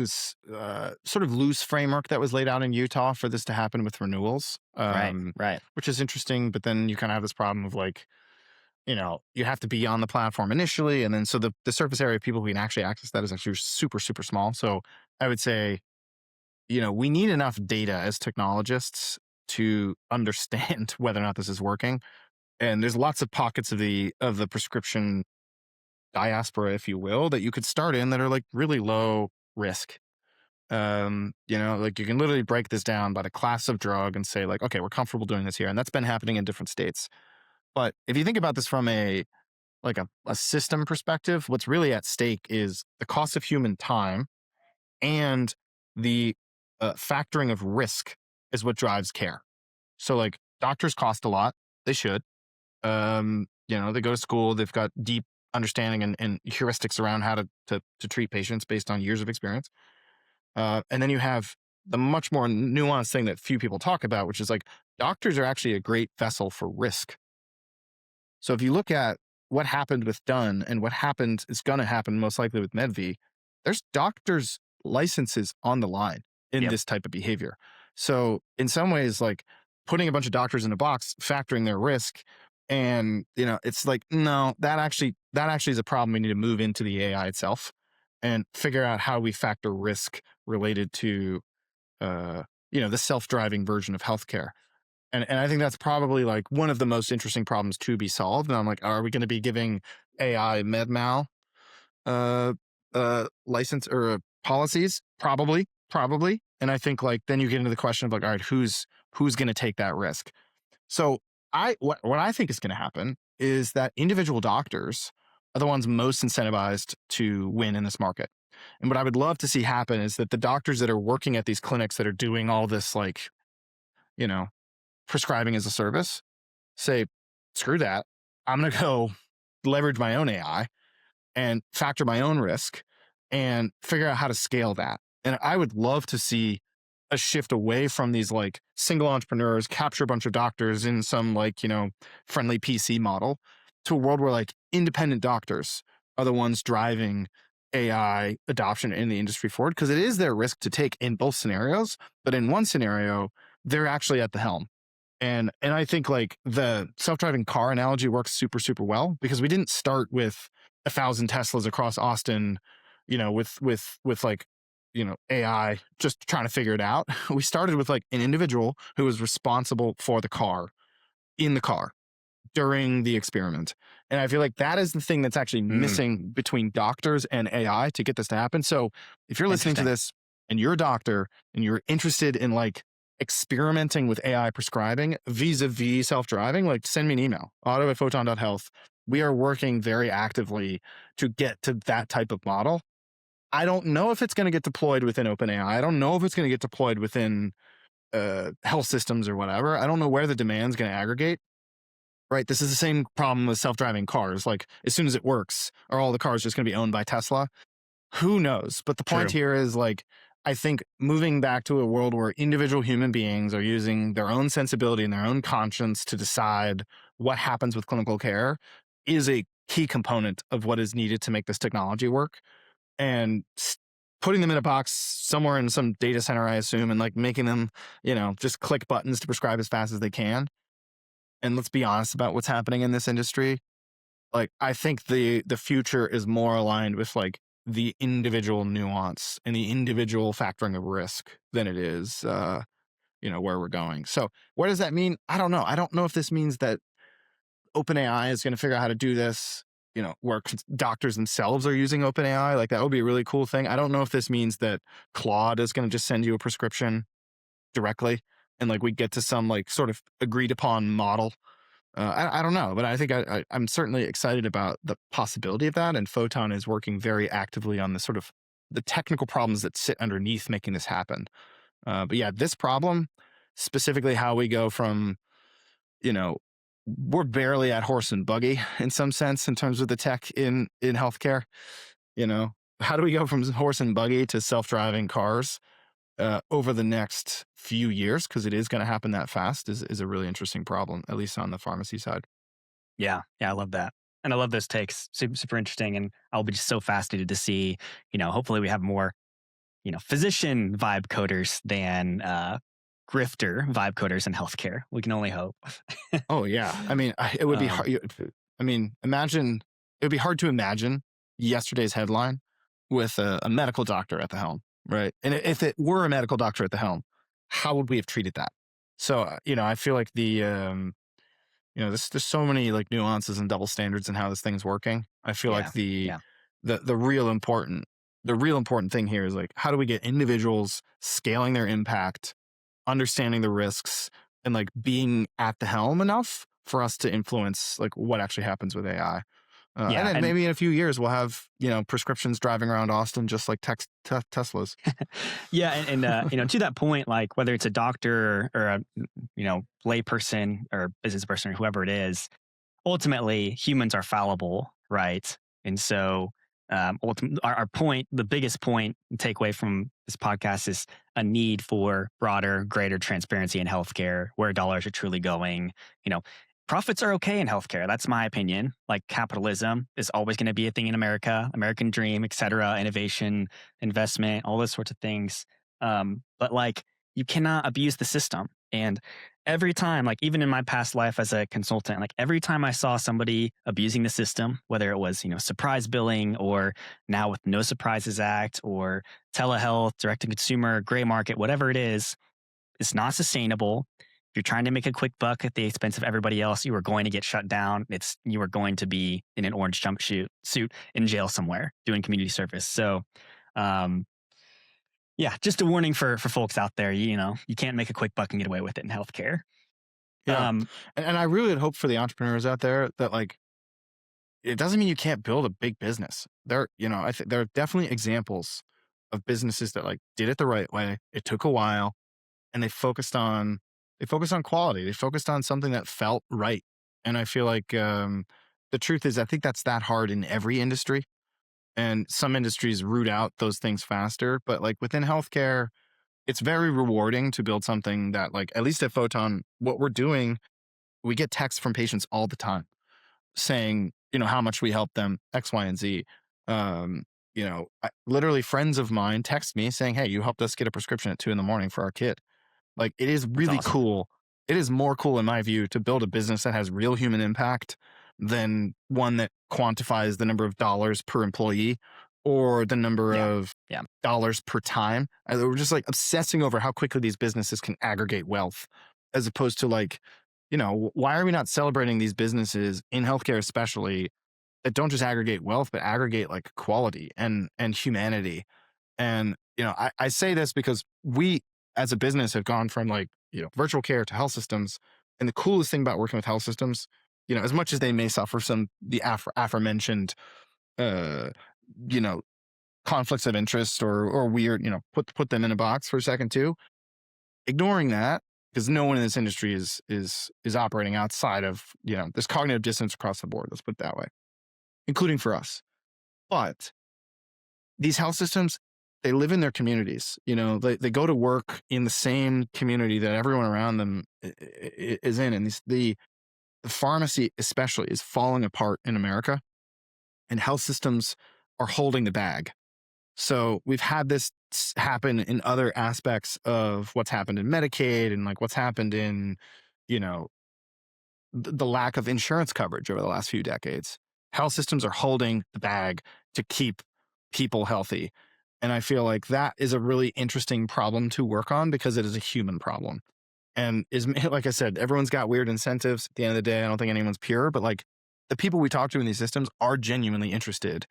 sort of loose framework that was laid out in Utah for this to happen with renewals.
Right.
Which is interesting, but then you kind of have this problem of you have to be on the platform initially. And then so the surface area of people who can actually access that is actually super, super small. So I would say, we need enough data as technologists to understand whether or not this is working. And there's lots of pockets of the prescription diaspora, if you will, that you could start in that are really low risk. You can literally break this down by the class of drug and say okay, we're comfortable doing this here. And that's been happening in different states. But if you think about this from a system perspective, what's really at stake is the cost of human time and the factoring of risk is what drives care. So doctors cost a lot. They should. They go to school. They've got deep understanding and heuristics around how to treat patients based on years of experience. And then you have the much more nuanced thing that few people talk about, which is doctors are actually a great vessel for risk. So if you look at what happened with Dunn and what is going to happen most likely with Medvi, there's doctors' licenses on the line in this type of behavior. So in some ways, putting a bunch of doctors in a box, factoring their risk And, it's like, no, that actually is a problem. We need to move into the AI itself and figure out how we factor risk related to, the self-driving version of healthcare. And I think that's probably like one of the most interesting problems to be solved. And I'm like, are we going to be giving AI med mal uh, license or policies? Probably. And I think like then you get into the question of like, all right, who's going to take that risk? So what I think is going to happen is that individual doctors are the ones most incentivized to win in this market. And what I would love to see happen is that the doctors that are working at these clinics that are doing all this like, you know, prescribing as a service say, screw that. I'm going to go leverage my own AI and factor my own risk and figure out how to scale that. And I would love to see a shift away from these like single entrepreneurs capture a bunch of doctors in some like, friendly PC model to a world where like independent doctors are the ones driving AI adoption in the industry forward, because it is their risk to take in both scenarios. But in one scenario, they're actually at the helm. And I think like the self-driving car analogy works super, super well, because we didn't start with 1,000 Teslas across Austin, with like, AI just trying to figure it out. We started with like an individual who was responsible for the car in the car during the experiment. And I feel like that is the thing that's actually missing between doctors and AI to get this to happen. So if you're listening to this and you're a doctor and you're interested in like experimenting with AI prescribing vis-a-vis self-driving, like send me an email, otto@photon.health. We are working very actively to get to that type of model. I don't know if it's going to get deployed within OpenAI. I don't know if it's going to get deployed within health systems or whatever. I don't know where the demand's going to aggregate. Right. This is the same problem with self-driving cars. Like as soon as it works, are all the cars just going to be owned by Tesla? Who knows? But the point here is like, I think moving back to a world where individual human beings are using their own sensibility and their own conscience to decide what happens with clinical care is a key component of what is needed to make this technology work. And putting them in a box somewhere in some data center, I assume, and like making them, just click buttons to prescribe as fast as they can. And let's be honest about what's happening in this industry. Like, I think the future is more aligned with like the individual nuance and the individual factoring of risk than it is, where we're going. So what does that mean? I don't know. I don't know if this means that OpenAI is going to figure out how to do this, where doctors themselves are using OpenAI. Like that would be a really cool thing. I don't know if this means that Claude is going to just send you a prescription directly and like we get to some like sort of agreed upon model. I don't know, but I think I'm certainly excited about the possibility of that. And Photon is working very actively on the sort of the technical problems that sit underneath making this happen. But yeah, this problem, specifically how we go from, we're barely at horse and buggy in some sense in terms of the tech in healthcare. How do we go from horse and buggy to self-driving cars over the next few years, because it is going to happen that fast, is a really interesting problem, at least on the pharmacy side.
Yeah, I love that. And I love those takes. Super, super interesting. And I'll be just so fascinated to see, hopefully we have more, physician vibe coders than grifter vibe coders in healthcare. We can only hope.
Oh, yeah. I mean, it would be hard. Imagine, it would be hard to imagine yesterday's headline with a medical doctor at the helm. Right. And if it were a medical doctor at the helm, how would we have treated that? So, I feel like there's so many like nuances and double standards in how this thing's working. I feel like the real important thing here is like, how do we get individuals scaling their impact, understanding the risks, and like being at the helm enough for us to influence like what actually happens with AI. And then maybe in a few years we'll have, prescriptions driving around Austin just like Teslas.
Yeah, and to that point, like whether it's a doctor or a lay person or business person or whoever it is, ultimately humans are fallible, right? And so our point, the biggest point and takeaway from this podcast is a need for broader, greater transparency in healthcare, where dollars are truly going. Profits are okay in healthcare. That's my opinion. Like capitalism is always going to be a thing in America, American dream, et cetera, innovation, investment, all those sorts of things. But like you cannot abuse the system. And every time, like even in my past life as a consultant, like every time I saw somebody abusing the system, whether it was, surprise billing or now with No Surprises Act or telehealth, direct to consumer, gray market, whatever it is, it's not sustainable. If you're trying to make a quick buck at the expense of everybody else, you are going to get shut down. You are going to be in an orange suit in jail somewhere doing community service. So, um, yeah, just a warning for folks out there. You can't make a quick buck and get away with it in healthcare.
Yeah.
Um,
And I really would hope for the entrepreneurs out there that like, it doesn't mean you can't build a big business. I think there are definitely examples of businesses that like did it the right way. It took a while and they focused on quality. They focused on something that felt right. And I feel like the truth is, I think that's that hard in every industry. And some industries root out those things faster. But like within healthcare, it's very rewarding to build something that, like, at least at Photon, what we're doing, we get texts from patients all the time saying, how much we help them, X, Y, and Z. Um, literally friends of mine text me saying, hey, you helped us get a prescription at 2 a.m. for our kid. Like, it is
it's
really
awesome.
cool. It is more cool, in my view, to build a business that has real human impact than one that quantifies the number of dollars per employee or the number
Yeah.
of
Yeah.
dollars per time. We're just like obsessing over how quickly these businesses can aggregate wealth, as opposed to like, why are we not celebrating these businesses in healthcare, especially, that don't just aggregate wealth, but aggregate like quality and humanity. And, I say this because we as a business have gone from like, virtual care to health systems. And the coolest thing about working with health systems, as much as they may suffer the aforementioned, uh, you know, conflicts of interest or weird, put them in a box for a second too, ignoring that, because no one in this industry is operating outside of, there's cognitive dissonance across the board. Let's put it that way, including for us. But these health systems, they live in their communities. They go to work in the same community that everyone around them is in. And the pharmacy especially is falling apart in America, and health systems are holding the bag. So we've had this happen in other aspects of what's happened in Medicaid and like what's happened in, you know, the lack of insurance coverage over the last few decades. Health systems are holding the bag to keep people healthy. And I feel like that is a really interesting problem to work on because it is a human problem. And is like I said, everyone's got weird incentives. At the end of the day, I don't think anyone's pure, but like the people we talk to in these systems are genuinely interested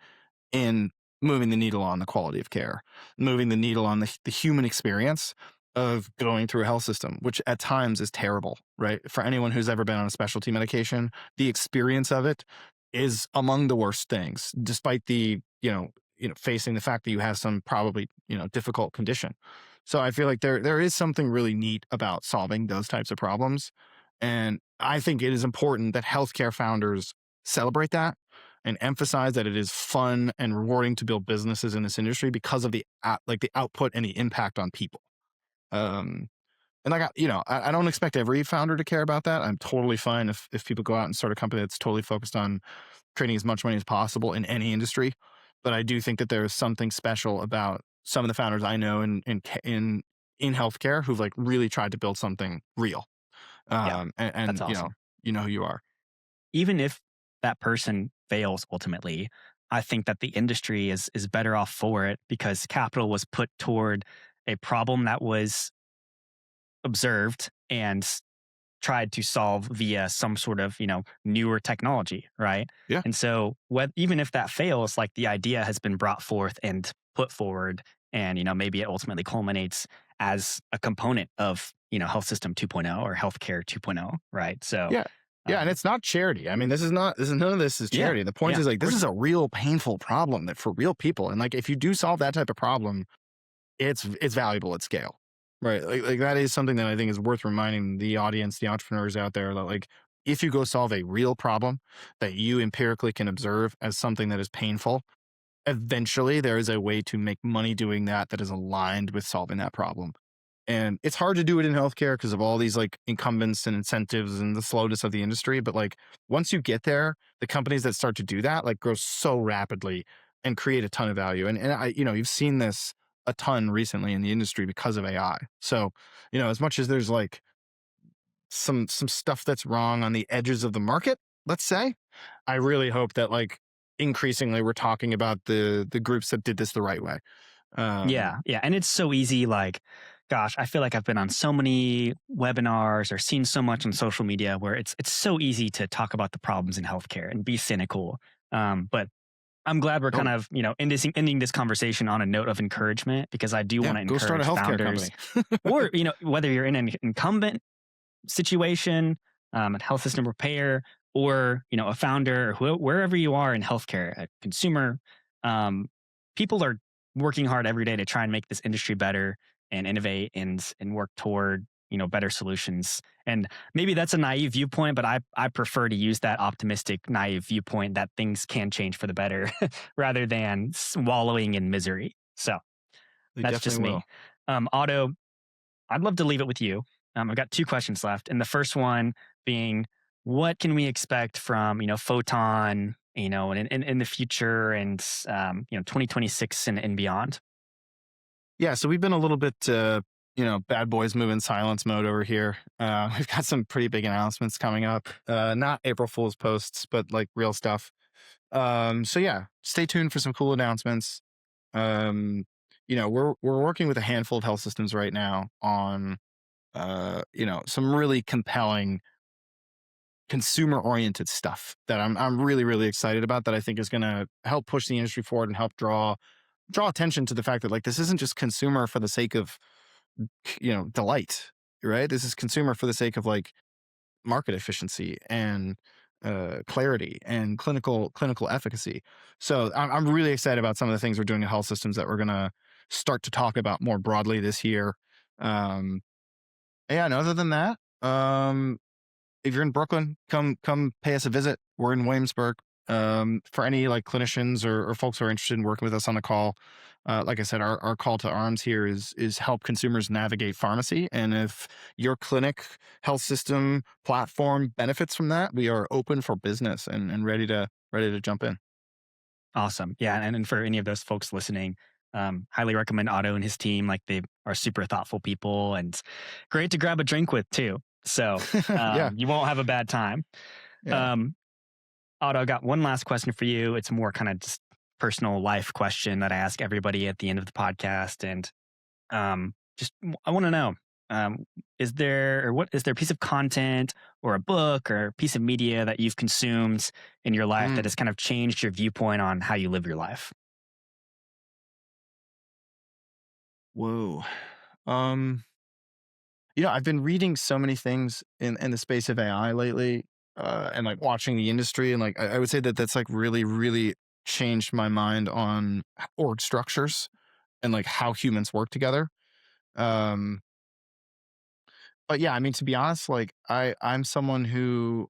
in moving the needle on the quality of care, moving the needle on the human experience of going through a health system, which at times is terrible, right? For anyone who's ever been on a specialty medication, the experience of it is among the worst things, despite the, facing the fact that you have some probably, difficult condition. So I feel like there is something really neat about solving those types of problems. And I think it is important that healthcare founders celebrate that and emphasize that it is fun and rewarding to build businesses in this industry because of the output and the impact on people. Um, and I don't expect every founder to care about that. I'm totally fine if people go out and start a company that's totally focused on creating as much money as possible in any industry. But I do think that there is something special about some of the founders I know in healthcare who've like really tried to build something real.
Yeah.
And
That's awesome.
you know who you are.
Even if that person fails ultimately, I think that the industry is better off for it because capital was put toward a problem that was observed and tried to solve via some sort of newer technology, right?
Yeah.
And so even if that fails, like the idea has been brought forth and put forward, and maybe it ultimately culminates as a component of health system 2.0 or healthcare 2.0, right? So
Yeah. Yeah, and
um,
it's not charity. I mean, none of this is
yeah,
charity. The point
yeah,
is
of
like this
course
is
not.
a real painful problem that for real people. And like if you do solve that type of problem, it's valuable at scale. Right. Like that is something that I think is worth reminding the audience, the entrepreneurs out there that like if you go solve a real problem that you empirically can observe as something that is painful, eventually there is a way to make money doing that is aligned with solving that problem. And it's hard to do it in healthcare because of all these like incumbents and incentives and the slowness of the industry. But like once you get there, the companies that start to do that like grow so rapidly and create a ton of value. And you've seen this a ton recently in the industry because of AI. So, as much as there's like some stuff that's wrong on the edges of the market, let's say. I really hope that like increasingly we're talking about the groups that did this the right way.
Yeah, yeah, and it's so easy. Like, gosh, I feel like I've been on so many webinars or seen so much on social media where it's so easy to talk about the problems in healthcare and be cynical. But I'm glad we're kind
Totally.
of ending this conversation on a note of encouragement, because I do want
Yeah,
to
go start a
encourage
healthcare
founders,
company.
or whether you're in an incumbent situation, a health system repair, or a founder, or wherever you are in healthcare, a consumer. Um, People are working hard every day to try and make this industry better and innovate and work toward better solutions. And maybe that's a naive viewpoint, but I prefer to use that optimistic naive viewpoint that things can change for the better rather than wallowing in misery. So
They
that's just
definitely will.
me. Otto, I'd love to leave it with you. I've got two questions left, and the first one being, what can we expect from Photon, in the future, and 2026 and beyond?
Yeah, so we've been a little bit, bad boys move in silence mode over here. We've got some pretty big announcements coming up. Not April Fool's posts, but like real stuff. So yeah, stay tuned for some cool announcements. We're working with a handful of health systems right now on, some really compelling consumer oriented stuff that I'm really really excited about, that I think is going to help push the industry forward and help draw attention to the fact that like this isn't just consumer for the sake of delight, right? This is consumer for the sake of like market efficiency and clarity and clinical efficacy. So I'm really excited about some of the things we're doing in health systems that we're going to start to talk about more broadly this year. um yeah, and other than that, if you're in Brooklyn, come pay us a visit. We're in Williamsburg. For any like clinicians or folks who are interested in working with us on the call, like I said, our call to arms here is help consumers navigate pharmacy. And if your clinic, health system, platform benefits from that, we are open for business and ready to jump in.
Awesome. Yeah, and for any of those folks listening, highly recommend Otto and his team. Like, they are super thoughtful people and great to grab a drink with too. So
Yeah,
you won't have a bad time.
yeah.
Um, Otto, I got one last question for you. It's more kind of just personal life question that I ask everybody at the end of the podcast. And just I want to know, um, is there a piece of content or a book or a piece of media that you've consumed in your life that
Mm,
has kind of changed your viewpoint on how you live your life?
whoa. Um, I've been reading so many things in the space of AI lately, and like watching the industry, and like I would say that that's like really, really changed my mind on org structures and like how humans work together. Um, but yeah, I mean, to be honest, like I'm someone who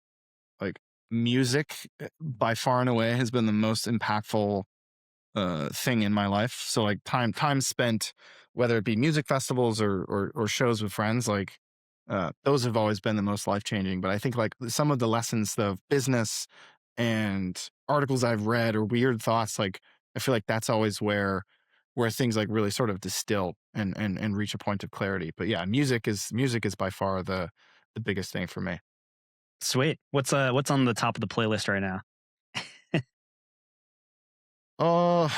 like music by far and away has been the most impactful thing in my life. So like time spent, whether it be music festivals or shows with friends, like those have always been the most life changing. But I think like some of the lessons of business and articles I've read or weird thoughts, like I feel like that's always where things like really sort of distill and reach a point of clarity. But yeah, music is by far the biggest thing for me.
Sweet. What's on the top of the playlist right now?
Oh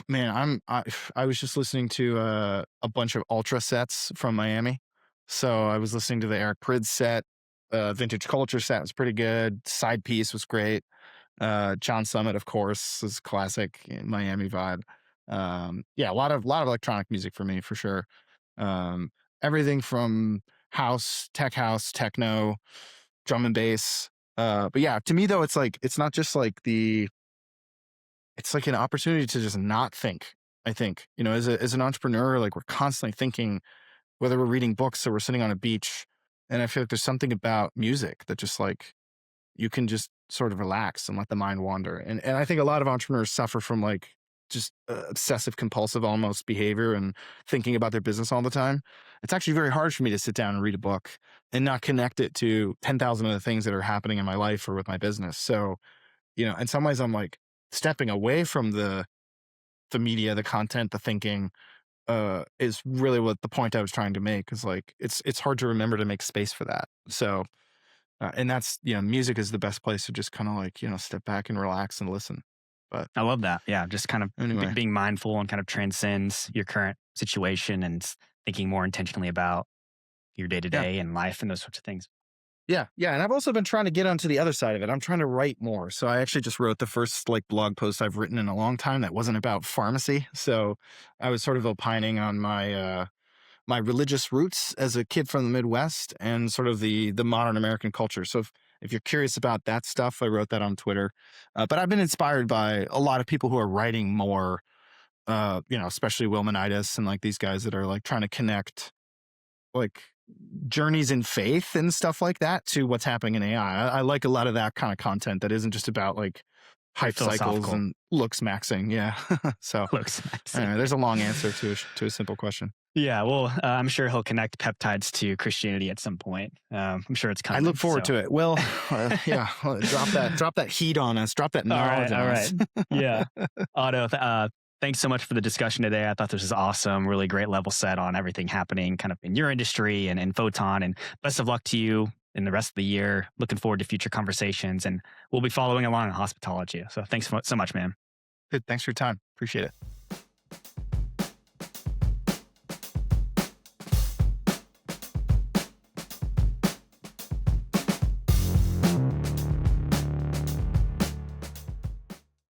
man, I was just listening to a bunch of ultra sets from Miami. So I was listening to the Eric Prydz set, Vintage Culture set was pretty good. Side Piece was great. John Summit, of course, is classic Miami vibe. Yeah, a lot of electronic music for me for sure. Um, Everything from house, techno, drum and bass. But yeah, to me though, it's like it's not just like it's like an opportunity to just not think. I think, as an entrepreneur, like we're constantly thinking, whether we're reading books or we're sitting on a beach. And I feel like there's something about music that just like you can just sort of relax and let the mind wander. And I think a lot of entrepreneurs suffer from like just obsessive compulsive almost behavior and thinking about their business all the time. It's actually very hard for me to sit down and read a book and not connect it to 10,000 other things that are happening in my life or with my business. So, in some ways I'm like stepping away from the media, the content, the thinking, is really what the point I was trying to make is like, it's hard to remember to make space for that. So, and that's, music is the best place to just kind of like, step back and relax and listen. But
I love that. Yeah, just kind of
anyway,
being mindful and kind of transcends your current situation and thinking more intentionally about your day to
yeah.
day and life and those sorts of things.
Yeah, yeah, and I've also been trying to get onto the other side of it. I'm trying to write more. So I actually just wrote the first like blog post I've written in a long time that wasn't about pharmacy. So I was sort of opining on my religious roots as a kid from the Midwest and sort of the modern American culture. So if you're curious about that stuff, I wrote that on Twitter. But I've been inspired by a lot of people who are writing more. Especially Wilmanitis and like these guys that are like trying to connect like journeys in faith and stuff like that to what's happening in AI. I like a lot of that kind of content that isn't just about like
Very
hype cycles
philosophical.
and looks maxing. Yeah. So
Looks
there's a long answer to a simple question.
Yeah, well, I'm sure he'll connect peptides to Christianity at some point. I'm sure it's
I
coming.
look forward to it. Well, yeah, drop that heat on us, drop that knowledge on us.
Yeah. Otto, thanks so much for the discussion today. I thought this was awesome. Really great level set on everything happening kind of in your industry and in Photon. And best of luck to you in the rest of the year. Looking forward to future conversations. And we'll be following along on Hospitalogy. So thanks so much, man.
Good. Thanks for your time. Appreciate it.